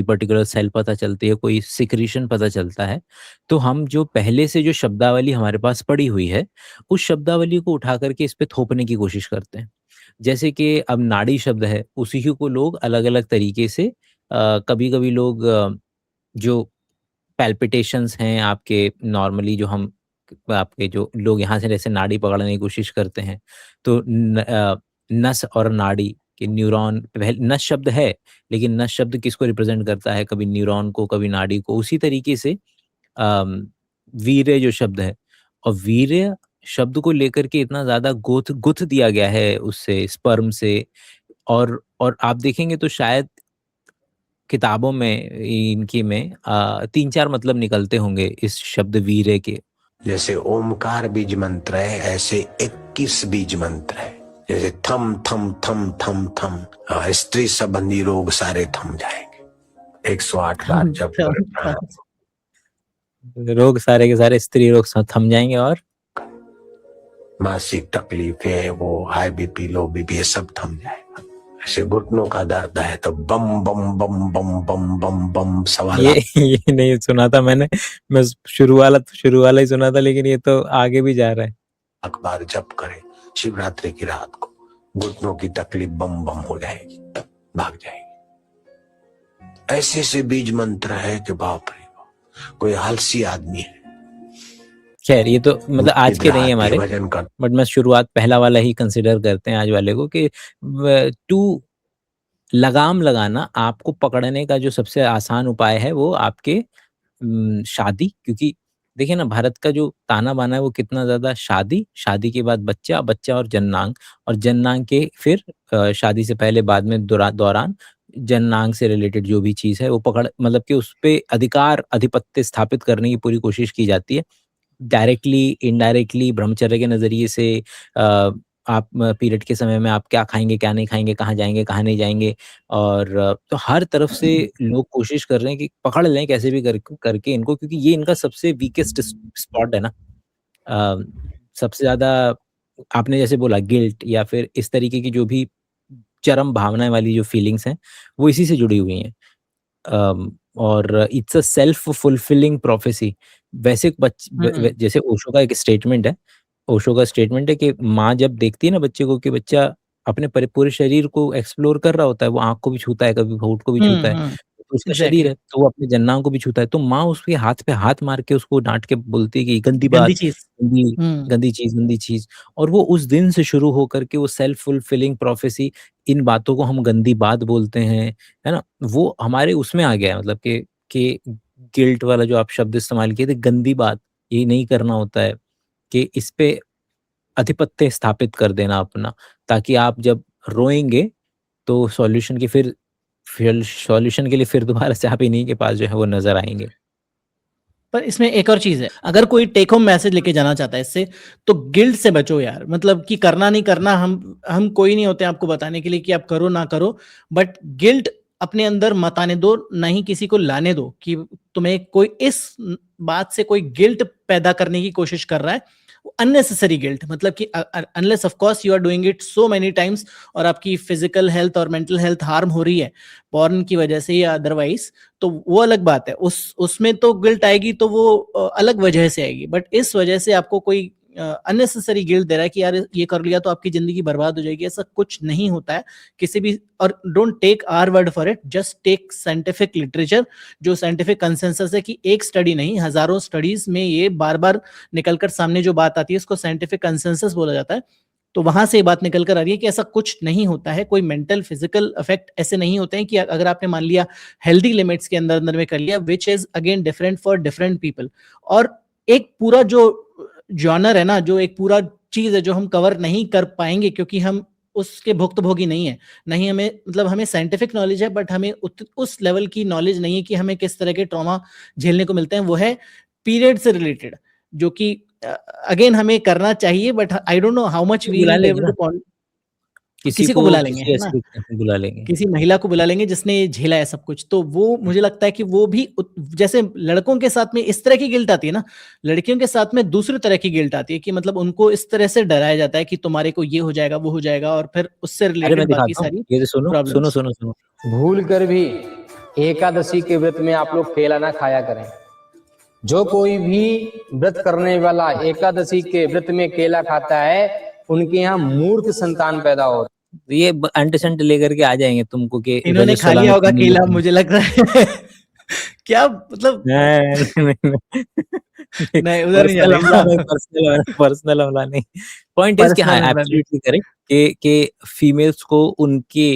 पर्टिकुलर सेल पता चलती है, कोई सिक्रीशन पता चलता है, तो हम जो पहले से जो शब्दावली हमारे पास पड़ी हुई है उस शब्दावली को उठा करके इस पे थोपने की कोशिश करते हैं। जैसे कि अब नाड़ी शब्द है, उसी को लोग अलग अलग तरीके से कभी कभी लोग जो पैल्पिटेशंस हैं आपके, नॉर्मली जो हम आपके जो लोग यहाँ से जैसे नाड़ी पकड़ने की कोशिश करते हैं, तो नस और नाड़ी के न्यूरॉन, पहले नस शब्द है लेकिन नस शब्द किसको रिप्रेजेंट करता है, कभी न्यूरॉन को, कभी नाड़ी को। उसी तरीके से वीर्य जो शब्द है, और वीर्य शब्द को लेकर के इतना ज्यादा गुथ दिया गया है उससे, स्पर्म से, और आप देखेंगे तो शायद किताबों में इनकी में 3-4 मतलब निकलते होंगे इस शब्द वीर्य के। जैसे ओमकार बीज मंत्र है, ऐसे 21 बीज मंत्र है। जैसे थम थम थम थम थम, स्त्री संबंधी रोग सारे थम जाएंगे 108 बार जब करें। रोग सारे के सारे स्त्री रोग थम जाएंगे, और मासिक तकलीफ है, वो हाई बीपी, लो बीपी, ये सब थम जाएगा। ऐसे घुटनों का दर्द है तो बम बम बम बम बम बम बम सवाल। ये नहीं सुना था मैंने, मैं शुरू वाला ही सुना था, लेकिन ये तो आगे भी जा रहा है। अखबार जप करें शिवरात्रि की रात को, घुटनों की तकलीफ बम बम हो जाएगी, भाग जाएगी। ऐसे ऐसे बीज मंत्र है कि बाप रे बाप, कोई आलसी आदमी है। खैर ये तो मतलब आज के नहीं है हमारे, वजन का, बट मैं शुरुआत पहला वाला ही कंसिडर करते हैं आज वाले को, कि टू लगाम लगाना, आपको पकड़ने का जो सबसे आसान उपाय है वो आपके शादी, क्योंकि देखिए ना भारत का जो ताना बाना है वो कितना ज्यादा शादी के बाद बच्चा और जननांग, और जननांग के फिर शादी से पहले बाद में दौरान जननांग से रिलेटेड जो भी चीज है वो पकड़, मतलब कि उस पे आधिपत्य स्थापित करने की पूरी कोशिश की जाती है, डायरेक्टली इनडायरेक्टली, ब्रह्मचर्य के नजरिए से। आप पीरियड के समय में आप क्या खाएंगे, क्या नहीं खाएंगे, कहाँ जाएंगे, कहाँ नहीं जाएंगे, और तो हर तरफ से लोग कोशिश कर रहे हैं कि पकड़ लें कैसे भी करके इनको, क्योंकि ये इनका सबसे वीकेस्ट स्पॉट है ना। सबसे ज्यादा आपने जैसे बोला गिल्ट या फिर इस तरीके की जो भी चरम भावनाएं वाली जो फीलिंग्स हैं वो इसी से जुड़ी हुई हैं। और it's a self fulfilling prophecy. वैसे जैसे ओशो का एक स्टेटमेंट है, ओशो का स्टेटमेंट है कि माँ जब देखती है ना बच्चे को कि बच्चा अपने पूरे शरीर को एक्सप्लोर कर रहा होता है, वो आँख को भी छूता है, कभी होंठ को भी छूता है, तो उसका शरीर है तो वो अपने जन्नांग को भी छूता है, तो माँ उसके हाथ पे हाथ मार के उसको डांट के बोलती है कि गंदी बात, गंदी चीज। और वो उस दिन से शुरू होकर के वो सेल्फ फुलफिलिंग प्रोफेसी, इन बातों को हम गंदी बात बोलते हैं, है ना, वो हमारे उसमें आ गया है। मतलब कि गिल्ट वाला जो आप शब्द इस्तेमाल किए थे, गंदी बात, ये नहीं करना होता है, कि इस पे आधिपत्य स्थापित कर देना अपना, ताकि आप जब रोएंगे तो सॉल्यूशन की सॉल्यूशन के लिए फिर दोबारा से आप इन्हीं के पास जो है वो नजर आएंगे। पर इसमें एक और चीज है, अगर कोई टेक होम मैसेज लेके जाना चाहता है इससे, तो गिल्ट से बचो यार। मतलब कि करना नहीं करना, हम कोई नहीं होते आपको बताने के लिए कि आप करो ना करो, बट गिल्ट अपने अंदर मत आने दो, ना ही किसी को लाने दो कि तुम्हें कोई इस बात से कोई गिल्ट पैदा करने की कोशिश कर रहा है, अननेसेसरी गिल्ट। मतलब कि unless of course you are doing it so many times और आपकी फिजिकल हेल्थ और मेंटल हेल्थ हार्म हो रही है पॉर्न की वजह से या अदरवाइज, तो वो अलग बात है। उसमें तो गिल्ट आएगी तो वो अलग वजह से आएगी, बट इस वजह से आपको कोई अननेसेसरी गिल्ट दे रहा है कि यार ये कर लिया तो आपकी जिंदगी बर्बाद हो जाएगी, ऐसा कुछ नहीं होता है किसी भी। और don't take our word for it, just take scientific literature, जो साइंटिफिक कंसेंसस है कि एक स्टडी नहीं हजारों स्टडीज में ये बार बार निकलकर सामने जो बात आती है उसको साइंटिफिक कंसेंसस बोला जाता है। तो वहां से ये बात निकल कर आ रही है कि ऐसा कुछ नहीं होता है, कोई मेंटल फिजिकल इफेक्ट ऐसे नहीं होते हैं कि अगर आपने मान लिया हेल्दी लिमिट्स के अंदर अंदर में कर लिया, which is again different for different people. और एक पूरा जो जॉनर है ना, जो एक पूरा चीज है जो हम कवर नहीं कर पाएंगे क्योंकि हम उसके भुक्तभोगी नहीं है, नहीं हमें, मतलब हमें साइंटिफिक नॉलेज है बट हमें उस लेवल की नॉलेज नहीं है कि हमें किस तरह के ट्रॉमा झेलने को मिलते हैं। वो है पीरियड से रिलेटेड, जो कि अगेन हमें करना चाहिए, but I don't know how much we बुला विल लेंगे एबल ना, टू। किसी को बुला लेंगे, किसी है ऐसे ना, व्यक्ति को बुला लेंगे। किसी महिला को बुला लेंगे जिसने झेला है सब कुछ। तो वो मुझे लगता है कि वो भी जैसे लड़कों के साथ में इस तरह की गिल्ट आती है ना, लड़कियों के साथ में दूसरी तरह की गिल्ट आती है कि मतलब उनको इस तरह से डराया जाता है कि तुम्हारे को ये हो जाएगा वो हो जाएगा, और फिर उससे अरे मैं रिलेटेड बाकी दिखाता हूँ, सारी ये तो सुनो सुनो प्रॉब्लम्स। सुनो सुनो। भूल कर भी एकादशी के व्रत में आप लोग केला ना खाया करें। जो कोई भी व्रत करने वाला एकादशी के व्रत में केला खाता है, उनके यहाँ मूर्ख संतान पैदा हो। ये अंट संट लेकर के आ जाएंगे तुमको कि इन्होंने खा लिया होगा केला मुझे लग रहा है। क्या मतलब, नहीं उधर नहीं जाने। पर्सनल हमला नहीं। पॉइंट इज कि हाँ पर्सनल एब्सोल्युटली करेक्ट कि फीमेल्स को उनके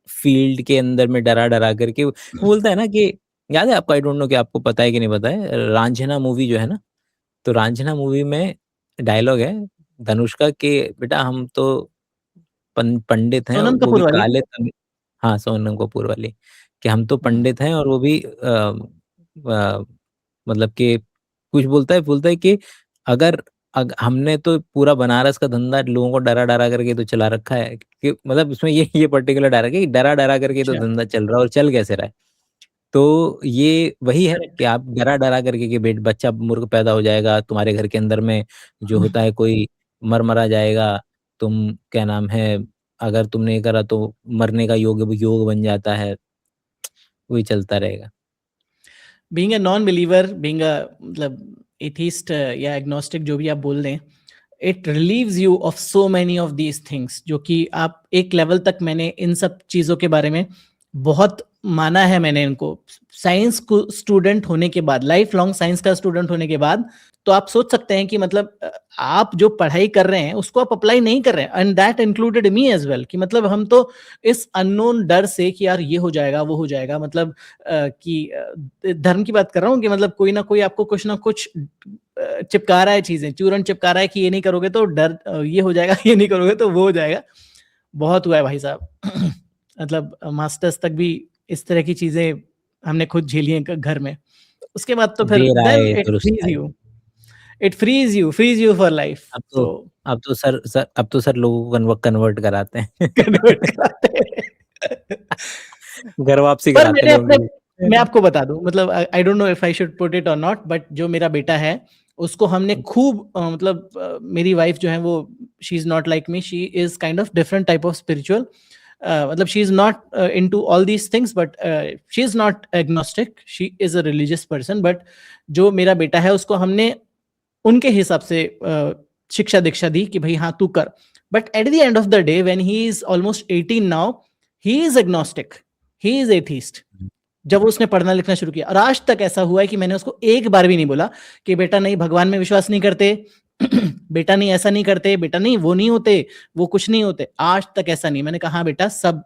फील्ड के अंदर में डरा डरा करके वो बोलता है ना कि याद है आपको, आई डोंट नो कि आपको पता है कि नहीं पता है, रांझना मूवी जो है ना, तो रांझना मूवी में डायलॉग है धनुष का कि बेटा हम तो पंडित हैं, सोनम वो कपूर भी वाली। काले तमिल। हाँ सोनम कपूर वाली, कि हम तो पंडित हैं और वो भी मतलब कि कुछ बोलता है कि अगर हमने तो पूरा बनारस का धंधा लोगों को डरा डरा करके तो चला रखा है, कि मतलब उसमें ये पर्टिकुलर डायलॉग है कि डरा डरा करके तो अच्छा, धंधा चल रहा है और चल कैसे रहा है। तो ये वही है करेक्ट। कि आप डरा डरा करके कि बेट बच्चा मूर्ख पैदा हो जाएगा तुम्हारे घर के अंदर में, जो होता है कोई मर मरा जाएगा, तुम क्या नाम है, अगर तुमने ये करा तो मरने का योग बन जाता है, वही चलता रहेगा। Being a non believer, being a मतलब एथिस्ट या एग्नोस्टिक जो भी आप बोल दें, it relieves you of so many of these things, जो कि आप एक लेवल तक, मैंने इन सब चीज़ों के बारे में बहुत माना है मैंने इनको। साइंस स्टूडेंट होने के बाद, लाइफ लॉन्ग साइंस का स्टूडेंट होने के बाद, तो आप सोच सकते हैं कि मतलब आप जो पढ़ाई कर रहे हैं उसको आप अप्लाई नहीं कर रहे हैं, and that included me as well. कि मतलब हम तो इस अननोन डर से कि यार ये हो जाएगा वो हो जाएगा, मतलब धर्म की बात कर रहा हूँ कि मतलब कोई ना कोई आपको कुछ ना कुछ चिपका रहा है, चीजें चूरन चिपका रहा है कि ये नहीं करोगे तो डर ये हो जाएगा, ये नहीं करोगे तो वो हो जाएगा। बहुत हुआ है भाई साहब। मतलब मास्टर्स तक भी इस तरह की चीजें हमने खुद झेली हैं घर में। उसके बाद तो फिर देर देन आए इट दुरुस्त फ्रीज आए। You, it freeze you for life. अब तो तो सर लोगों को कन्वर्ट कराते हैं। कन्वर्ट कराते हैं। घर वापसी पर कराते मैंने हैं अपने, लोगों मैं की। आपको बता दूं, मतलब आई don't know if I should put it और नॉट, बट जो मेरा बेटा है उसको हमने खूब मतलब मेरी वाइफ जो है वो, she is not like me, she is kind of different type of spiritual, मतलब she is not into all these things, but she is not agnostic, she is a religious person. But जो मेरा बेटा है उसको हमने उनके हिसाब से शिक्षा दीक्षा दी कि भाई हाँ तू कर। But at the end of the day when he is almost 18 now, he is agnostic, he is atheist. जब उसने पढ़ना लिखना शुरू किया, और आज तक ऐसा हुआ है कि मैंने उसको एक बार भी नहीं बोला कि बेटा नहीं भगवान में विश्वास नहीं करते, बेटा नहीं ऐसा नहीं करते, बेटा नहीं वो नहीं होते, वो कुछ नहीं होते। आज तक ऐसा नहीं। मैंने कहा हाँ बेटा, सब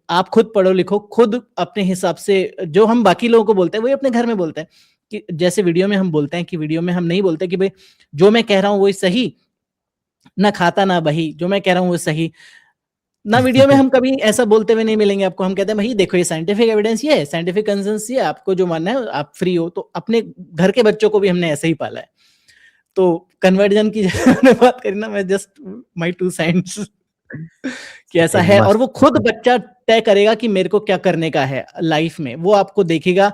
आप खुद पढ़ो लिखो, खुद अपने हिसाब से, जो हम बाकी लोगों को बोलते हैं वही अपने घर में बोलते हैं। कि जैसे वीडियो में हम बोलते हैं कि वीडियो में हम नहीं बोलते कि भाई जो मैं कह रहा हूँ वही सही, ना खाता ना बही, जो मैं कह रहा हूँ वो सही। ना वीडियो में हम कभी ऐसा बोलते हुए नहीं मिलेंगे आपको। हम कहते हैं भाई देखो ये साइंटिफिक एविडेंस ये है, साइंटिफिक कंसेंसस ये है, आपको जो मानना है आप फ्री हो। तो अपने घर के बच्चों को भी हमने ऐसे ही पाला है। तो कन्वर्जन की हमने बात करी ना, मैं जस्ट माय 2 सेंट्स कि ऐसा है, और वो खुद बच्चा तय करेगा कि मेरे को क्या करने का है लाइफ में। वो आपको देखेगा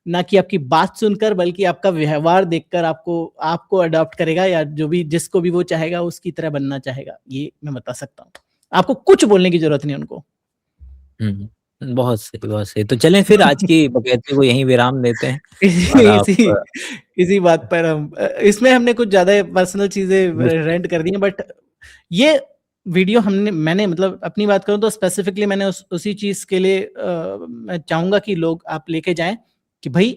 ना कि आपकी बात सुनकर, बल्कि आपका व्यवहार देखकर आपको अडॉप्ट करेगा, या जो भी जिसको भी वो चाहेगा उसकी तरह बनना चाहेगा। ये मैं बता सकता हूँ, आपको कुछ बोलने की जरूरत नहीं उनको। बहुत सही, बहुत सही। तो चलें फिर आज की बकैती को यहीं विराम देते हैं। इसी बात पर हम इसमें हमने कुछ ज्यादा पर्सनल चीजें रेंट कर दी हैं, बट ये वीडियो मैंने मतलब अपनी बात करूं तो स्पेसिफिकली मैंने उसी चीज के लिए मैं चाहूंगा कि लोग आप लेके जाएं कि भाई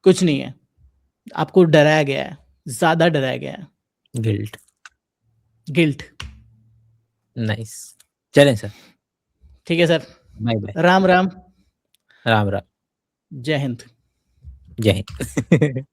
कुछ नहीं है, आपको डराया गया है, ज्यादा डराया गया है। गिल्ट। नाइस। चलें सर। ठीक है sir, bye bye. Ram Ram. Ram Ram. जय हिंद। जय हिंद।